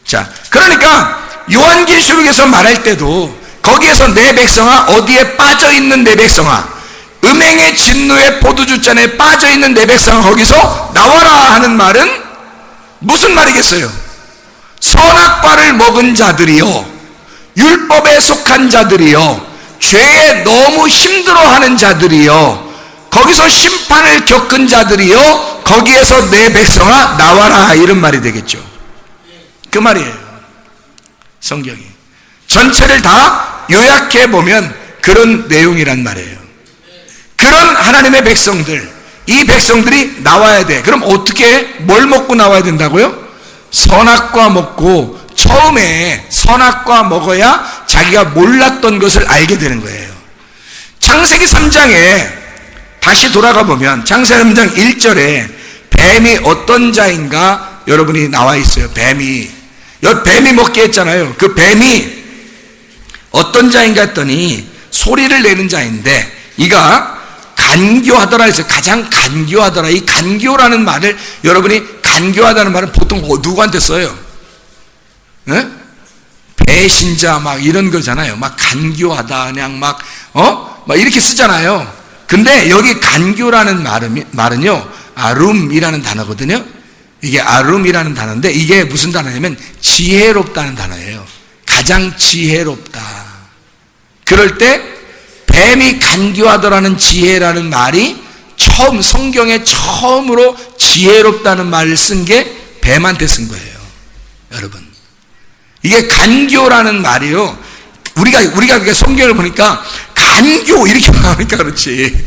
자, 그러니까 요한계시록에서 말할 때도 거기에서 내 백성아, 어디에 빠져있는 내 백성아, 음행의 진노의 포도주잔에 빠져있는 내 백성아, 거기서 나와라 하는 말은 무슨 말이겠어요? 선악과를 먹은 자들이요, 율법에 속한 자들이요, 죄에 너무 힘들어하는 자들이요, 거기서 심판을 겪은 자들이요, 거기에서 내 백성아 나와라, 이런 말이 되겠죠. 그 말이에요. 성경이 전체를 다 요약해 보면 그런 내용이란 말이에요. 그런 하나님의 백성들, 이 백성들이 나와야 돼. 그럼 어떻게, 뭘 먹고 나와야 된다고요? 선악과 먹고, 처음에 선악과 먹어야 자기가 몰랐던 것을 알게 되는 거예요. 창세기 3장에 다시 돌아가 보면 창세기 3장 1절에 뱀이 어떤 자인가 여러분이 나와 있어요. 뱀이 먹게 했잖아요. 그 뱀이 어떤 자인가 했더니 소리를 내는 자인데, 이가 간교하더라 해서 가장 간교하더라. 이 간교라는 말을, 여러분이 간교하다는 말은 보통 누구한테 써요? 네? 배신자 막 이런 거잖아요. 막 간교하다, 그냥 막 이렇게 쓰잖아요. 근데 여기 간교라는 말은요, 아룸이라는 단어거든요. 이게 아룸이라는 단어인데, 이게 무슨 단어냐면 지혜롭다는 단어예요. 가장 지혜롭다. 그럴 때 뱀이 간교하더라는 지혜라는 말이 처음, 성경에 처음으로 지혜롭다는 말을 쓴 게 뱀한테 쓴 거예요. 여러분, 이게 간교라는 말이요, 우리가 성경을 보니까 간교 이렇게 나오니까 그렇지,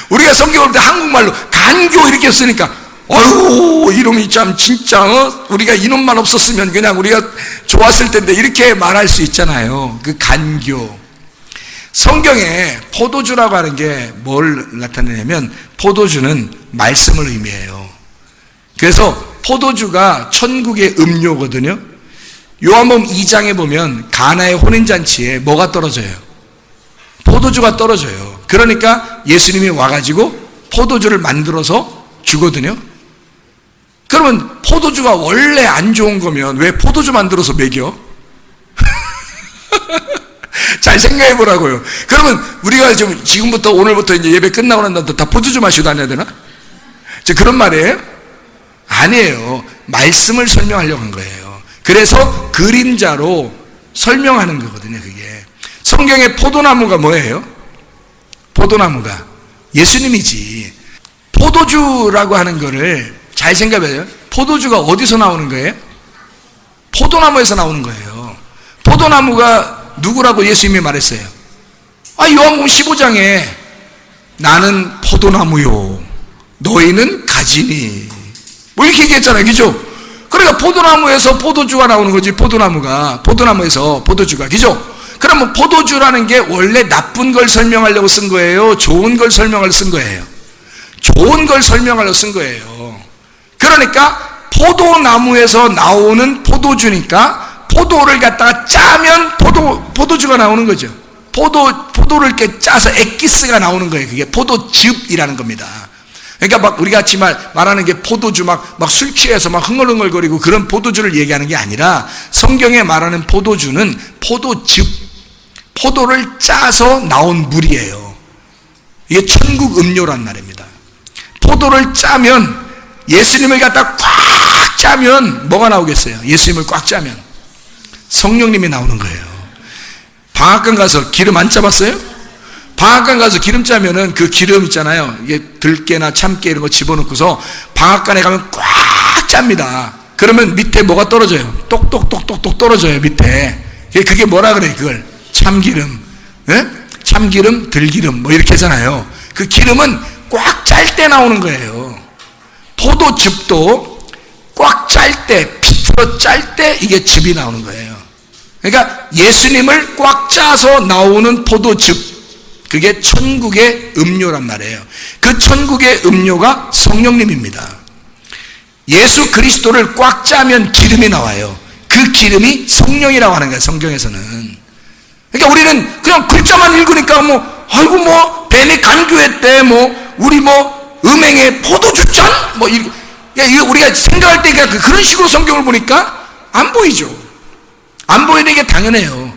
우리가 성경을 볼 때 한국말로 간교 이렇게 쓰니까 어휴, 이놈이 참 진짜 우리가 이놈만 없었으면 그냥 우리가 좋았을 텐데, 이렇게 말할 수 있잖아요. 그 간교. 성경에 포도주라고 하는 게 뭘 나타내냐면, 포도주는 말씀을 의미해요. 그래서 포도주가 천국의 음료거든요. 요한복음 2장에 보면 가나의 혼인잔치에 뭐가 떨어져요? 포도주가 떨어져요. 그러니까 예수님이 와가지고 포도주를 만들어서 주거든요. 그러면 포도주가 원래 안 좋은 거면 왜 포도주 만들어서 먹여? 잘 생각해 보라고요. 그러면 우리가 지금부터, 오늘부터 이제 예배 끝나고 난 다음에 다 포도주 마시고 다녀야 되나? 그런 말이에요? 아니에요. 말씀을 설명하려고 한 거예요. 그래서 그림자로 설명하는 거거든요, 그게. 성경의 포도나무가 뭐예요? 포도나무가 예수님이지. 포도주라고 하는 거를 잘 생각해요. 포도주가 어디서 나오는 거예요? 포도나무에서 나오는 거예요. 포도나무가 누구라고 예수님이 말했어요? 요한복음 15장에 나는 포도나무요, 너희는 가지니, 뭐 이렇게 얘기했잖아요. 그죠? 그러니까 포도나무에서 포도주가 나오는 거지. 포도나무에서 포도주가. 그죠? 그러면 포도주라는 게 원래 나쁜 걸 설명하려고 쓴 거예요? 좋은 걸 설명하려고 쓴 거예요? 좋은 걸 설명하려고 쓴 거예요. 그러니까 포도나무에서 나오는 포도주니까 포도를 갖다가 짜면 포도주가 나오는 거죠. 포도를 이렇게 짜서 엑기스가 나오는 거예요. 그게 포도즙이라는 겁니다. 그러니까 막 우리가 같이 말하는 게 포도주 막 술 취해서 막 흥얼흥얼거리고 그런 포도주를 얘기하는 게 아니라, 성경에 말하는 포도주는 포도즙, 포도를 짜서 나온 물이에요. 이게 천국 음료란 말입니다. 포도를 짜면, 예수님을 갖다 꽉 짜면 뭐가 나오겠어요? 예수님을 꽉 짜면 성령님이 나오는 거예요. 방앗간 가서 기름 안 짜봤어요? 방앗간 가서 기름 짜면은 그 기름 있잖아요, 이게 들깨나 참깨 이런 거 집어넣고서 방앗간에 가면 꽉 짭니다. 그러면 밑에 뭐가 떨어져요? 똑똑똑똑똑 떨어져요, 밑에. 그게 뭐라 그래? 그걸 참기름, 네? 참기름, 들기름 뭐 이렇게 하잖아요. 그 기름은 꽉 짤 때 나오는 거예요. 포도즙도 꽉 짤 때, 덮여 짤 때 이게 즙이 나오는 거예요. 그러니까 예수님을 꽉 짜서 나오는 포도즙, 그게 천국의 음료란 말이에요. 그 천국의 음료가 성령님입니다. 예수 그리스도를 꽉 짜면 기름이 나와요. 그 기름이 성령이라고 하는 거예요, 성경에서는. 그러니까 우리는 그냥 글자만 읽으니까 아이고 뱀이 간교했대, 우리 음행의 포도주잔? 이거 우리가 생각할 때 그런 식으로 성경을 보니까 안 보이죠. 안 보이는 게 당연해요.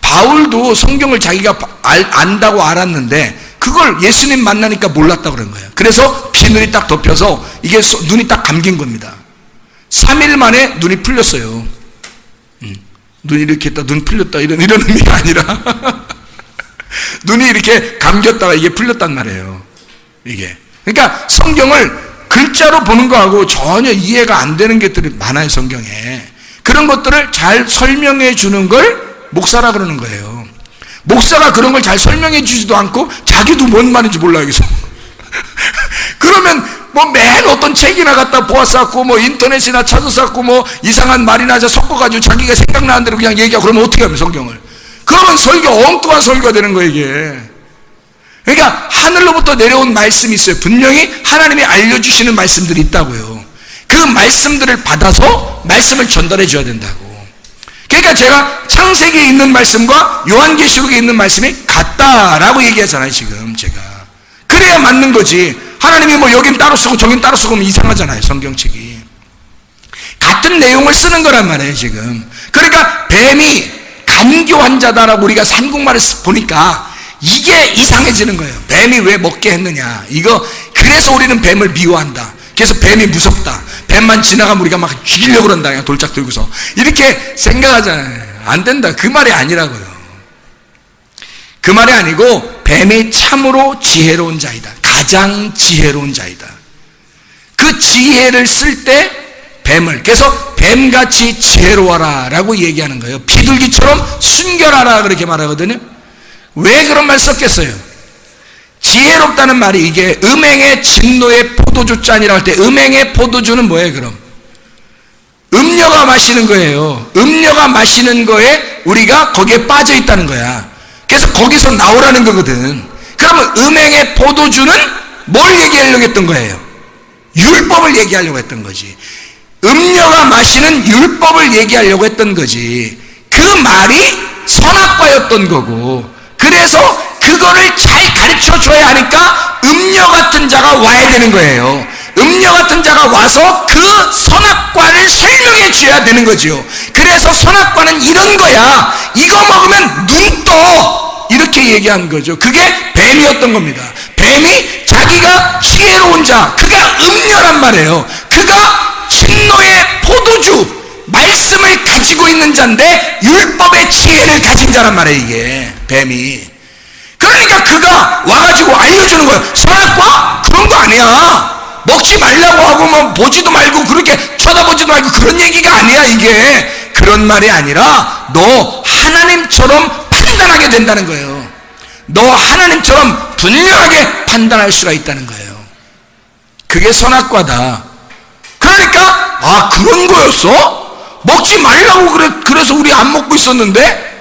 바울도 성경을 자기가 안다고 알았는데 그걸 예수님 만나니까 몰랐다고 그런 거예요. 그래서 비늘이 딱 덮여서 이게 눈이 딱 감긴 겁니다. 3일 만에 눈이 풀렸어요. 눈이 이렇게 했다, 눈 풀렸다, 이런 의미가 아니라 눈이 이렇게 감겼다가 이게 풀렸단 말이에요. 이게. 그러니까 성경을 글자로 보는 거하고 전혀 이해가 안 되는 것들이 많아요, 성경에. 그런 것들을 잘 설명해 주는 걸 목사라 그러는 거예요. 목사가 그런 걸 잘 설명해 주지도 않고 자기도 뭔 말인지 몰라, 여기서. 그러면 맨 어떤 책이나 갖다 보았었고 인터넷이나 찾았었고 이상한 말이나 섞어가지고 자기가 생각나는 대로 그냥 얘기하고 그러면 어떻게 하면 성경을. 그러면 설교, 엉뚱한 설교가 되는 거예요, 이게. 그러니까 하늘로부터 내려온 말씀이 있어요. 분명히 하나님이 알려주시는 말씀들이 있다고요. 그 말씀들을 받아서 말씀을 전달해 줘야 된다고. 그러니까 제가 창세기에 있는 말씀과 요한계시록에 있는 말씀이 같다라고 얘기하잖아요, 지금 제가. 그래야 맞는 거지. 하나님이 여긴 따로 쓰고 저긴 따로 쓰고 하면 이상하잖아요, 성경책이. 같은 내용을 쓰는 거란 말이에요, 지금. 그러니까 뱀이 간교한 자다라고 우리가 한국말을 보니까 이게 이상해지는 거예요. 뱀이 왜 먹게 했느냐. 그래서 우리는 뱀을 미워한다. 그래서 뱀이 무섭다. 뱀만 지나가면 우리가 막 죽이려고 그런다. 그냥 돌짝 들고서. 이렇게 생각하잖아요. 안 된다. 그 말이 아니라고요. 그 말이 아니고 뱀이 참으로 지혜로운 자이다. 가장 지혜로운 자이다. 그 지혜를 쓸 때 뱀을, 그래서 뱀같이 지혜로워라 라고 얘기하는 거예요. 비둘기처럼 순결하라 그렇게 말하거든요. 왜 그런 말 썼겠어요? 지혜롭다는 말이 이게 음행의 진노의 포도주 잔이라고 할 때 음행의 포도주는 뭐예요, 그럼? 음녀가 마시는 거예요. 음녀가 마시는 거에 우리가 거기에 빠져 있다는 거야. 그래서 거기서 나오라는 거거든. 그러면 음행의 포도주는 뭘 얘기하려고 했던 거예요? 율법을 얘기하려고 했던 거지. 음녀가 마시는 율법을 얘기하려고 했던 거지. 그 말이 선악과였던 거고, 그래서 그거를 잘 가르쳐 줘야 하니까 음녀 같은 자가 와야 되는 거예요. 음녀 같은 자가 와서 그 선악과를 설명해 줘야 되는 거죠. 그래서 선악과는 이런 거야. 이거 먹으면 눈 떠. 이렇게 얘기한 거죠. 그게 뱀이었던 겁니다. 뱀이 자기가 지혜로운 자, 그가 음녀란 말이에요. 그가 진노의 포도주, 말씀을 가지고 있는 자인데 율법의 지혜를 가진 자란 말이에요, 이게 뱀이. 그러니까 그가 와가지고 알려주는 거예요. 선악과? 그런 거 아니야. 먹지 말라고 하고 보지도 말고 그렇게 쳐다보지도 말고 그런 얘기가 아니야, 이게. 그런 말이 아니라 너 하나님처럼 판단하게 된다는 거예요. 너 하나님처럼 분명하게 판단할 수가 있다는 거예요. 그게 선악과다. 그러니까 그런 거였어? 먹지 말라고 그래서 우리 안 먹고 있었는데?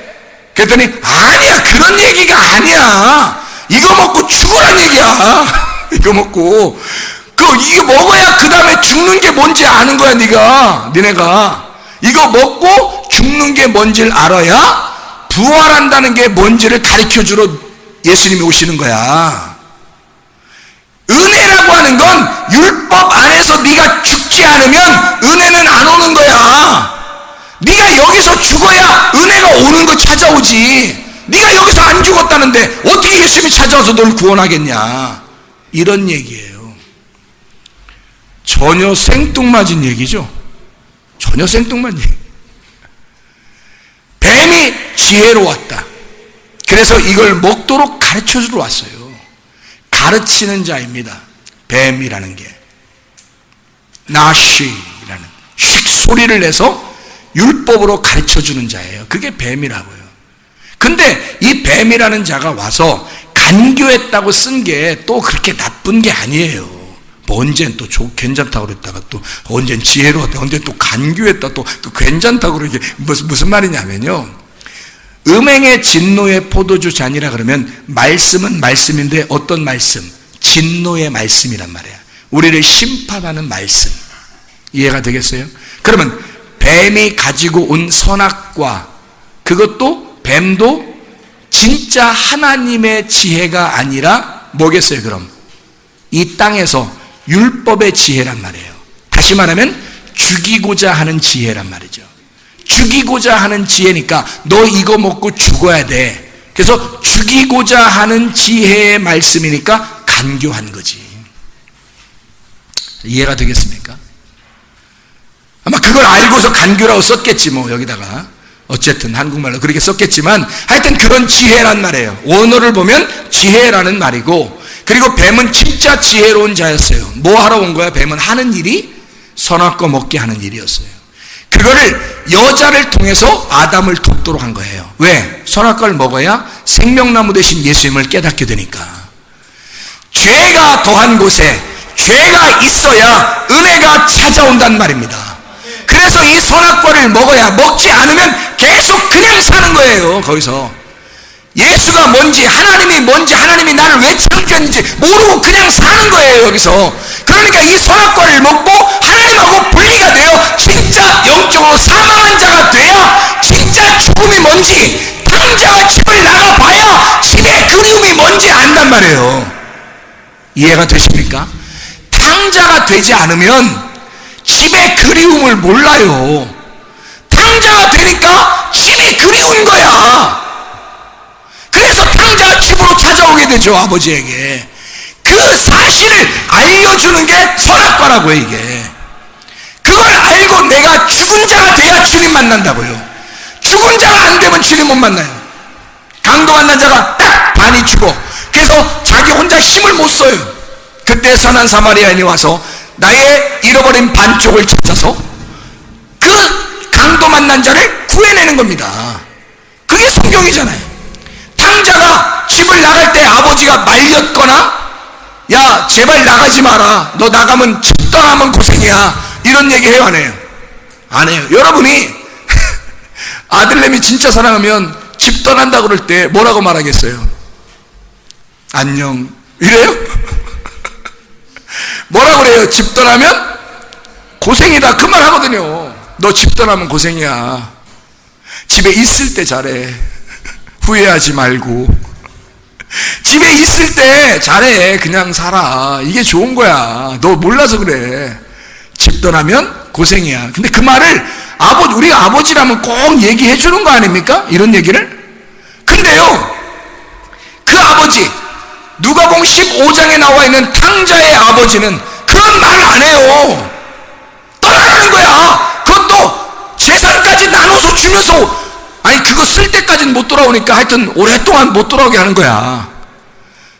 그랬더니 아니야, 그런 얘기가 아니야. 이거 먹고 죽으란 얘기야. 이거 먹고 이거 먹어야 그 다음에 죽는 게 뭔지 아는 거야. 니네가 이거 먹고 죽는 게 뭔지를 알아야 부활한다는 게 뭔지를 가르쳐주러 예수님이 오시는 거야. 은혜라고 하는 건 율법 안에서 네가 죽지 않으면 은혜는 안 오는 거야. 네가 여기서 죽어야 은혜가 오는 거 찾아오지. 네가 여기서 안 죽었다는데 어떻게 예수님이 찾아와서 널 구원하겠냐. 이런 얘기예요. 전혀 생뚱맞은 얘기죠. 전혀 생뚱맞은 얘기. 뱀이 지혜로웠다. 그래서 이걸 먹도록 가르쳐주러 왔어요. 가르치는 자입니다. 뱀이라는 게. 나시라는 휙 소리를 내서 율법으로 가르쳐주는 자예요. 그게 뱀이라고요. 근데 이 뱀이라는 자가 와서 간교했다고 쓴 게 또 그렇게 나쁜 게 아니에요. 언젠 또 괜찮다고 그랬다가 또 언젠 지혜로웠다, 언젠 또 간교했다, 또 괜찮다고 그러게 무슨 말이냐면요, 음행의 진노의 포도주 잔이라 그러면 말씀은 말씀인데 어떤 말씀? 진노의 말씀이란 말이야. 우리를 심판하는 말씀. 이해가 되겠어요? 그러면 뱀이 가지고 온 선악과, 그것도 뱀도 진짜 하나님의 지혜가 아니라 뭐겠어요? 그럼 이 땅에서 율법의 지혜란 말이에요. 다시 말하면 죽이고자 하는 지혜란 말이죠. 죽이고자 하는 지혜니까 너 이거 먹고 죽어야 돼. 그래서 죽이고자 하는 지혜의 말씀이니까 간교한 거지. 이해가 되겠습니까? 아마 그걸 알고서 간교라고 썼겠지 뭐, 여기다가. 어쨌든 한국말로 그렇게 썼겠지만 하여튼 그런 지혜란 말이에요. 원어를 보면 지혜라는 말이고, 그리고 뱀은 진짜 지혜로운 자였어요. 뭐 하러 온 거야? 뱀은 하는 일이 선악과 먹게 하는 일이었어요. 그거를 여자를 통해서 아담을 돕도록 한 거예요. 왜? 선악과를 먹어야 생명나무 대신 예수님을 깨닫게 되니까. 죄가 더한 곳에 죄가 있어야 은혜가 찾아온단 말입니다. 그래서 이 선악과를 먹어야, 먹지 않으면 계속 그냥 사는 거예요. 거기서 예수가 뭔지, 하나님이 뭔지, 하나님이 나를 왜 창조했는지 모르고 그냥 사는 거예요. 여기서. 그러니까 이 선악과를 먹고 하나님하고 분리가 되어 진짜 영적으로 사망한 자가 돼야 진짜 죽음이 뭔지, 탕자가 집을 나가봐야 집의 그리움이 뭔지 안단 말이에요. 이해가 되십니까? 탕자가 되지 않으면 집의 그리움을 몰라요. 탕자가 되니까 집이 그리운 거야. 그래서 탕자가 집으로 찾아오게 되죠, 아버지에게. 그 사실을 알려주는 게 선악과라고요, 이게. 그걸 알고 내가 죽은 자가 돼야 주님 만난다고요. 죽은 자가 안 되면 주님 못 만나요. 강도 만난 자가 딱 반이 죽어. 그래서 자기 혼자 힘을 못 써요. 그때 선한 사마리아인이 와서 나의 잃어버린 반쪽을 찾아서 그 강도 만난 자를 구해내는 겁니다. 그게 성경이잖아요. 탕자가 집을 나갈 때 아버지가 말렸거나 야 제발 나가지 마라, 너 나가면 집 떠나면 고생이야, 이런 얘기 해요 안 해요? 안 해요. 여러분이 아들내미 진짜 사랑하면 집 떠난다 그럴 때 뭐라고 말하겠어요? 안녕 이래요? 뭐라 그래요? 집 떠나면 고생이다 그 말 하거든요. 너 집 떠나면 고생이야. 집에 있을 때 잘해. 후회하지 말고. 집에 있을 때 잘해. 그냥 살아. 이게 좋은 거야. 너 몰라서 그래. 집 떠나면 고생이야. 근데 그 말을 우리가 아버지라면 꼭 얘기해 주는 거 아닙니까? 이런 얘기를. 근데요, 그 아버지, 누가복음 15장에 나와 있는 탕자의 아버지는 그런 말을 안 해요. 떠나라는 거야. 그것도 재산까지 나눠서 주면서, 아니 그거 쓸 때까지는 못 돌아오니까 하여튼 오랫동안 못 돌아오게 하는 거야.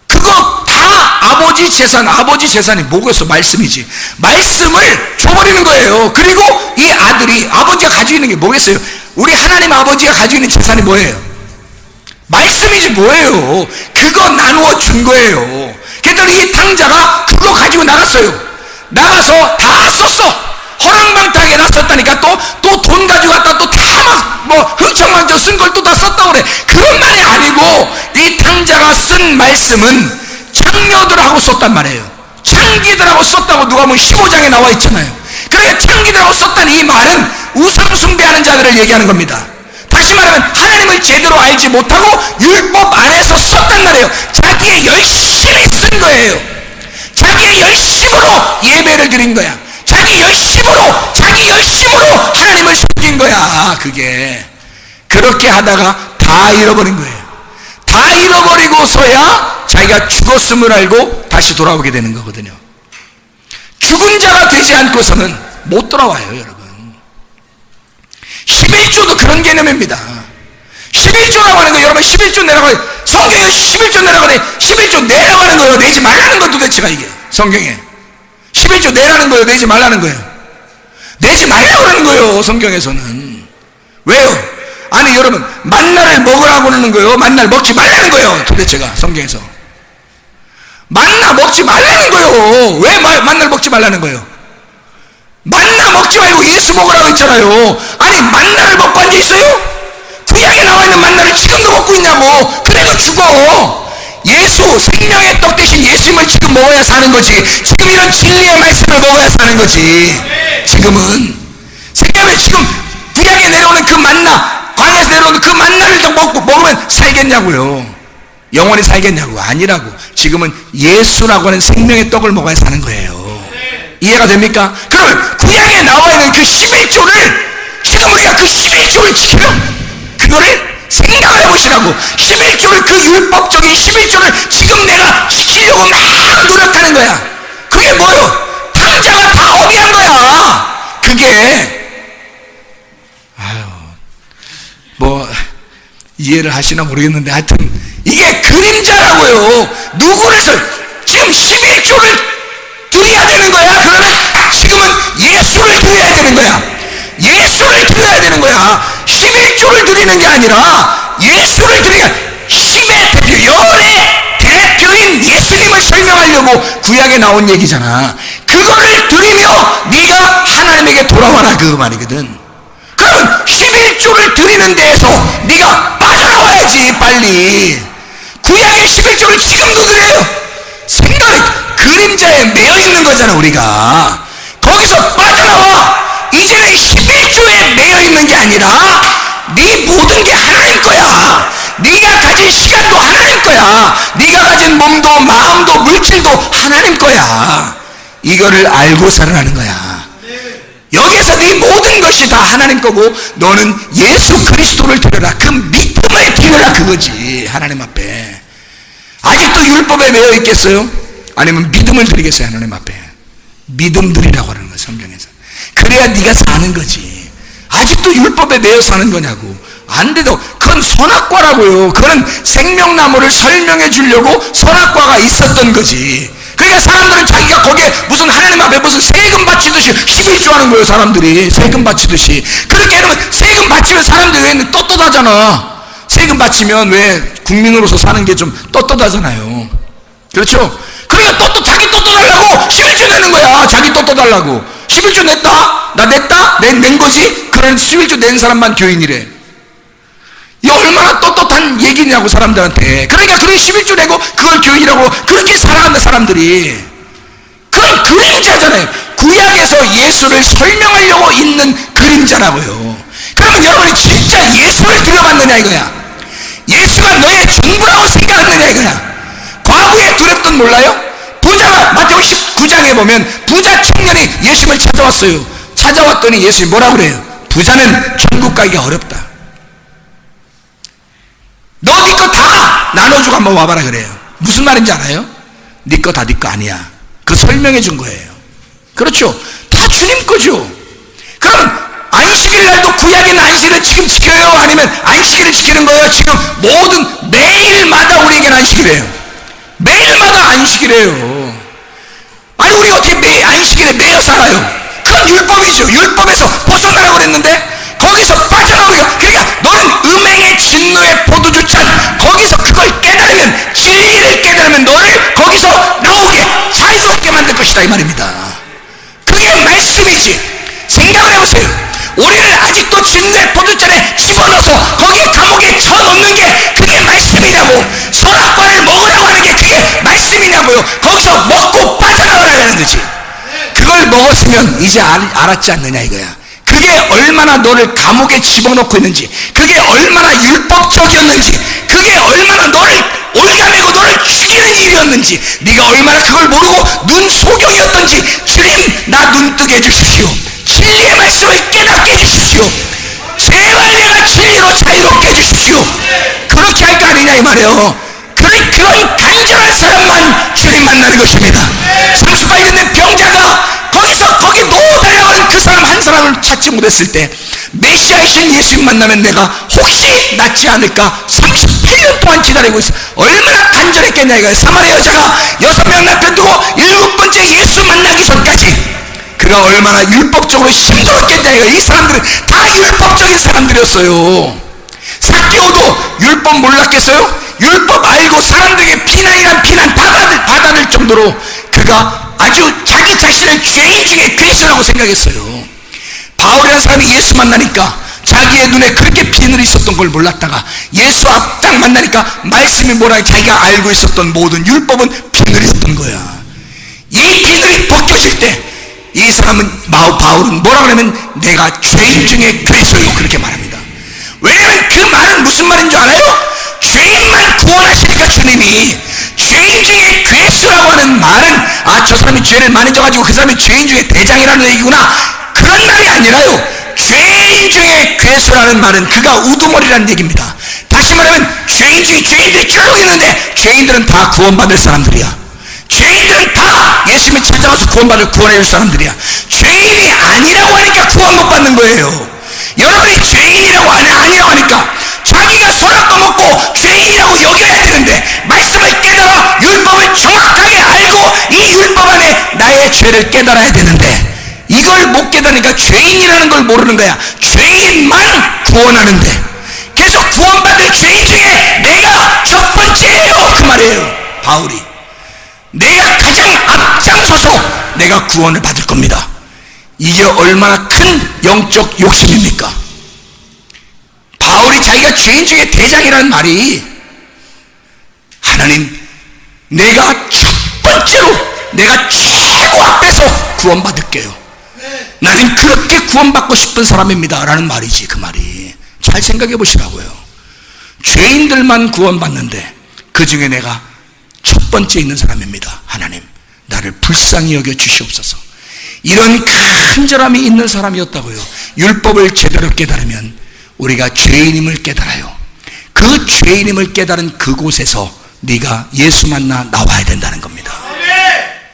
그거 다 아버지 재산이 뭐겠어? 말씀이지. 말씀을 줘버리는 거예요. 그리고 이 아들이, 아버지가 가지고 있는 게 뭐겠어요? 우리 하나님 아버지가 가지고 있는 재산이 뭐예요? 말씀이지 뭐예요. 그거 나누어 준 거예요. 그랬더니 이 탕자가 그거 가지고 나갔어요. 나가서 다 썼어. 허랑방탕하게 놨었다니까. 또 돈 가지고 갔다 또 다 막 흥청망청 쓴 걸 또 다 썼다고 그래. 그런 말이 아니고 이 탕자가 쓴 말씀은 창녀들하고 썼단 말이에요. 창기들하고 썼다고 누가복음 15장에 나와 있잖아요. 그러니까 창기들하고 썼다는 이 말은 우상 숭배하는 자들을 얘기하는 겁니다. 다시 말하면 하나님을 제대로 알지 못하고 율법 안에서 썼단 말이에요. 자기의 열심히 쓴 거예요. 자기의 열심으로 예배를 드린 거야. 자기 열심으로 하나님을 섬긴 거야. 그게 그렇게 하다가 다 잃어버린 거예요. 다 잃어버리고서야 자기가 죽었음을 알고 다시 돌아오게 되는 거거든요. 죽은 자가 되지 않고서는 못 돌아와요, 여러분. 11조도 그런 개념입니다. 11조라고 하는 거, 여러분 11조 내라고 해요. 성경에 11조 내라고 해요. 11조 내라고 하는 거예요. 내지 말라는 거 도대체가 이게 성경에. 11조 내라는 거예요. 내지 말라는 거예요. 내지 말라고 하는 거예요. 성경에서는. 왜요? 아니 여러분, 만나를 먹으라고 하는 거예요? 만나를 먹지 말라는 거예요. 도대체가 성경에서. 만나 먹지 말라는 거예요. 왜 만나를 먹지 말라는 거예요? 만나 먹지 말고 예수 먹으라고 했잖아요. 아니 만나를 먹고 앉아있어요? 구약에 나와있는 만나를 지금도 먹고 있냐고. 그래도 죽어. 예수 생명의 떡 대신 예수님을 지금 먹어야 사는 거지. 지금 이런 진리의 말씀을 먹어야 사는 거지. 지금은 생명의 지금 구약에 내려오는 그 만나, 광야에서 내려오는 그 만나를 먹으면 살겠냐고요. 영원히 살겠냐고. 아니라고. 지금은 예수라고 하는 생명의 떡을 먹어야 사는 거예요. 이해가 됩니까? 그럼 구약에 나와 있는 그 11조를 지금 우리가 그 11조를 지켜요. 그거를 생각을 해보시라고. 11조를, 그 율법적인 11조를 지금 내가 지키려고 막 노력하는 거야. 그게 뭐요? 당자가 다 어기한 거야. 그게 뭐 이해를 하시나 모르겠는데 하여튼 이게 그림자라고요. 누구를 지금 11조를 드려야 되는 거야. 그러면 지금은 예수를 드려야 되는 거야. 예수를 드려야 되는 거야. 11조를 드리는 게 아니라 예수를 드려야. 10의 대표, 열의 대표인 예수님을 설명하려고 구약에 나온 얘기잖아. 그거를 드리며 네가 하나님에게 돌아와라, 그 말이거든. 그러면 11조를 드리는 데에서 네가 빠져나와야지, 빨리. 구약의 11조를 지금도 드려요. 생각이 그림자에 매여 있는 거잖아, 우리가. 거기서 빠져나와. 이제는 11조에 매여 있는 게 아니라 네 모든 게 하나님 거야. 네가 가진 시간도 하나님 거야. 네가 가진 몸도 마음도 물질도 하나님 거야. 이거를 알고 살아가는 거야. 여기서 네 모든 것이 다 하나님 거고 너는 예수 그리스도를 드려라. 그 믿음을 드려라, 그거지. 하나님 앞에. 아직도 율법에 매여 있겠어요? 아니면 믿음을 드리겠어요? 하나님 앞에 믿음 드리라고 하는 거예요, 성경에서. 그래야 네가 사는 거지. 아직도 율법에 매여 사는 거냐고. 안 돼도. 그건 선악과라고요. 그건 생명나무를 설명해 주려고 선악과가 있었던 거지. 그러니까 사람들은 자기가 거기에 무슨 하나님 앞에 무슨 세금 바치듯이 11조 하는 거예요. 사람들이 세금 바치듯이. 그렇게 하면 세금 바치면 사람들이 왜 떳떳하잖아. 세금 바치면 왜 국민으로서 사는 게 좀 떳떳하잖아요. 그렇죠? 그러니까 자기 떳떳하려고 11조 내는 거야. 자기 떳떳하려고 11조 냈다? 나 냈다? 낸 거지? 그런 11조 낸 사람만 교인이래. 이 얼마나 떳떳한 얘기냐고, 사람들한테. 그러니까 그런 11조 내고 그걸 교인이라고 그렇게 살아간다, 사람들이. 그건 그림자잖아요. 구약에서 예수를 설명하려고 있는 그림자라고요. 그러면 여러분이 진짜 예수를 들여봤느냐 이거야. 예수가 너의 전부라고 생각했느냐 이거야. 과거에 두렵던 몰라요? 부자가 마태복음 19장에 보면 부자 청년이 예수님을 찾아왔어요. 찾아왔더니 예수님이 뭐라고 그래요? 부자는 천국 가기가 어렵다. 너 네 거 다 나눠주고 한번 와봐라 그래요. 무슨 말인지 알아요? 네 거 다 네 거 아니야. 그 설명해 준 거예요. 그렇죠? 다 주님 거죠. 그럼 안식일 날도 구약의 안식일을 지금 지켜요? 아니면 안식일을 지키는 거예요? 지금 모든 매일마다 우리에게는 안식일이에요. 매일마다 안식이래요. 아니 우리 어떻게 매일 안식일에 매여 살아요? 그건 율법이죠. 율법에서 벗어나라고 그랬는데 거기서 빠져나오기가. 그러니까 너는 음행의 진노의 포도주잔, 거기서 그걸 깨달으면, 진리를 깨달으면 너를 거기서 나오게 자유롭게 만들 것이다, 이 말입니다. 그게 말씀이지. 생각을 해보세요. 우리를 아직도 진노의 포도잔에 집어넣어서 거기 감옥에 쳐넣는 게 그게 말씀이냐고. 선악과를 먹으라고 하는 게 그게 말씀이냐고요. 거기서 먹고 빠져나가라는 거지. 그걸 먹었으면 이제 알았지 않느냐 이거야. 그게 얼마나 너를 감옥에 집어넣고 있는지, 그게 얼마나 율법적이었는지, 그게 얼마나 너를 올가매고 너를 죽이는 일이었는지, 네가 얼마나 그걸 모르고 눈 소경이었던지, 주님 나 눈뜨게 해주십시오. 진리의 말씀을 깨닫게 해주십시오. 제발 내가 진리로 자유롭게 해주십시오. 그렇게 할 거 아니냐 이 말이에요. 그런 간절한 사람만 주님 만나는 것입니다. 38년 된 병자가 거기 놓아달라고 하는 그 사람 한 사람을 찾지 못했을 때 메시아이신 예수님 만나면 내가 혹시 낫지 않을까 38년 동안 기다리고 있어. 얼마나 간절했겠냐 이거예요. 사마리아 여자가 6명 남편 두고 7번째 예수 만나기 전까지 그가 얼마나 율법적으로 힘들었겠냐 이거예요. 이 사람들은 다 율법적인 사람들이었어요. 삭개오도 율법 몰랐겠어요? 율법 알고 사람들에게 피난이란 피난 받아들 정도로 그가 아주 자기 자신을 죄인 중에 그리스도라고 생각했어요. 바울이라는 사람이 예수 만나니까 자기의 눈에 그렇게 비늘이 있었던 걸 몰랐다가 예수 앞장 만나니까 말씀이 뭐라 자기가 알고 있었던 모든 율법은 비늘이었던 거야. 이 비늘이 벗겨질 때 이 사람은 바울은 뭐라 그러면 내가 죄인 중에 그리스도요 그렇게 말합니다. 왜냐하면 그 말은 무슨 말인 줄 알아요? 죄인만 구원하시니까 주님이 죄인 중에 괴수라고 하는 말은 저 사람이 죄를 많이 져가지고 그 사람이 죄인 중에 대장이라는 얘기구나, 그런 말이 아니라요. 죄인 중에 괴수라는 말은 그가 우두머리라는 얘기입니다. 다시 말하면 죄인 중에 죄인들이 쭉 있는데 죄인들은 다 구원받을 사람들이야. 죄인들은 다 예수님이 찾아와서 구원해줄 사람들이야. 죄인이 아니라고 하니까 구원 못 받는 거예요. 여러분이 죄인이라고 아니라고 하니까 자기가 선악도 먹고 죄인이라고 여겨야 되는데 말씀을 깨달아 율법을 정확하게 알고 이 율법 안에 나의 죄를 깨달아야 되는데 이걸 못 깨달으니까 죄인이라는 걸 모르는 거야. 죄인만 구원하는데 계속 구원받을 죄인 중에 내가 첫 번째예요 그 말이에요. 바울이 내가 가장 앞장서서 내가 구원을 받을 겁니다. 이게 얼마나 큰 영적 욕심입니까? 바울이 자기가 죄인 중에 대장이라는 말이 하나님 내가 첫 번째로 내가 최고 앞에서 구원받을게요. 나는 그렇게 구원받고 싶은 사람입니다 라는 말이지. 그 말이 잘 생각해 보시라고요. 죄인들만 구원받는데 그 중에 내가 첫 번째 있는 사람입니다. 하나님 나를 불쌍히 여겨 주시옵소서. 이런 간절함이 있는 사람이었다고요. 율법을 제대로 깨달으면 우리가 죄인임을 깨달아요. 그 죄인임을 깨달은 그곳에서 네가 예수 만나 나와야 된다는 겁니다.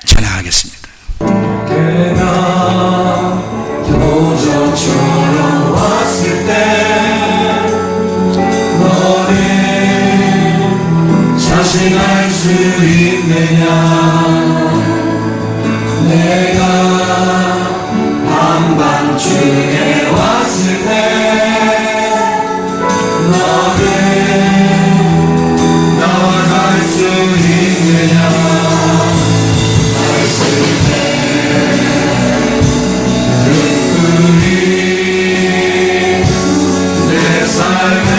찬양하겠습니다. 내가 요정처럼 왔을 때 너는 자신할 수 있느냐. 내가 한밤중에 왔을 때 너는 나갈 수 있느냐. 왔을 때 그뿐이 내 삶에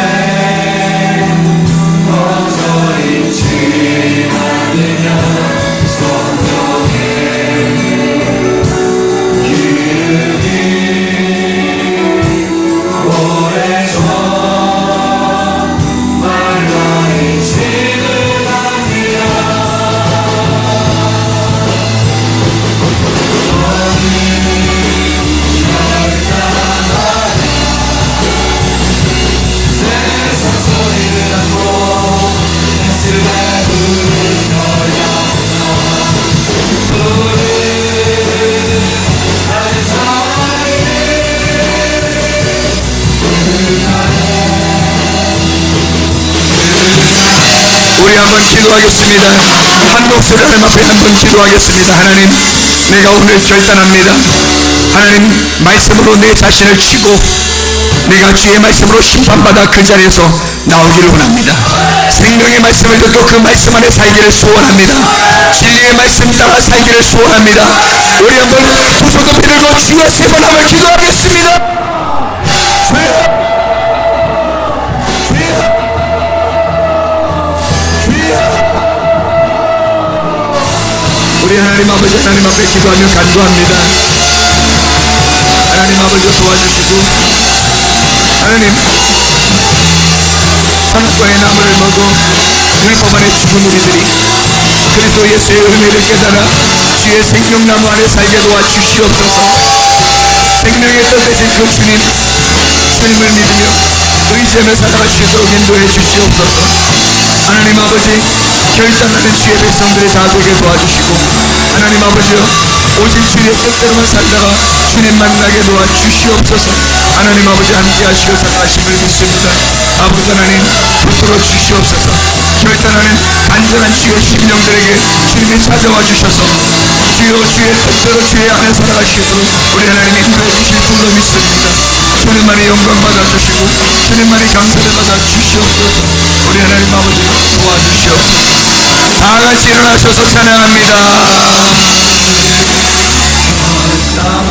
퍼져 있지 않느냐. 우리 한번 기도하겠습니다. 한 목소리 하나님 앞에 한번 기도하겠습니다. 하나님 내가 오늘 결단합니다. 하나님 말씀으로 내 자신을 치고 내가 주의 말씀으로 심판받아 그 자리에서 나오기를 원합니다. 생명의 말씀을 듣고 그 말씀 안에 살기를 소원합니다. 진리의 말씀 따라 살기를 소원합니다. 우리 한번 두 손 높이 들고 주여 세 번 한번 기도하겠습니다. 우리 하나님 아버지 하나님 앞에 기도하며 간구합니다. 하나님 아버지 도와주시고 하나님 선악과의 나무를 먹어 율법 안에 죽은 우리들이 그리스도 예수의 은혜를 깨달아 주의 생명나무 안에 살게 도와주시옵소서. 생명의 떡 되신 그 주님을 믿으며 의지하며 살아갈 수 있도록 인도해 주시옵소서. 하나님 아버지 결단하는 주의 백성들이 다 되게 도와주시고 하나님 아버지여 오직 주의 뜻대로만 살다가 주님 만나게 도와주시옵소서. 하나님 아버지 함께 하시고 살아가심을 믿습니다. 아버지 하나님 붙들어 주시옵소서. 결단하는 간절한 주의 심령들에게 주님이 찾아와 주셔서 주여 주의 뜻대로 주의 안에 살아가시도록 우리 하나님 인도해 주실 줄로 믿습니다. 주님만이 영광 받아주시고 주님만이 감사를 받아주시옵소서. 우리 하나님 아버지 도와주시옵소서. 다 같이 일어나셔서 찬양합니다. 땀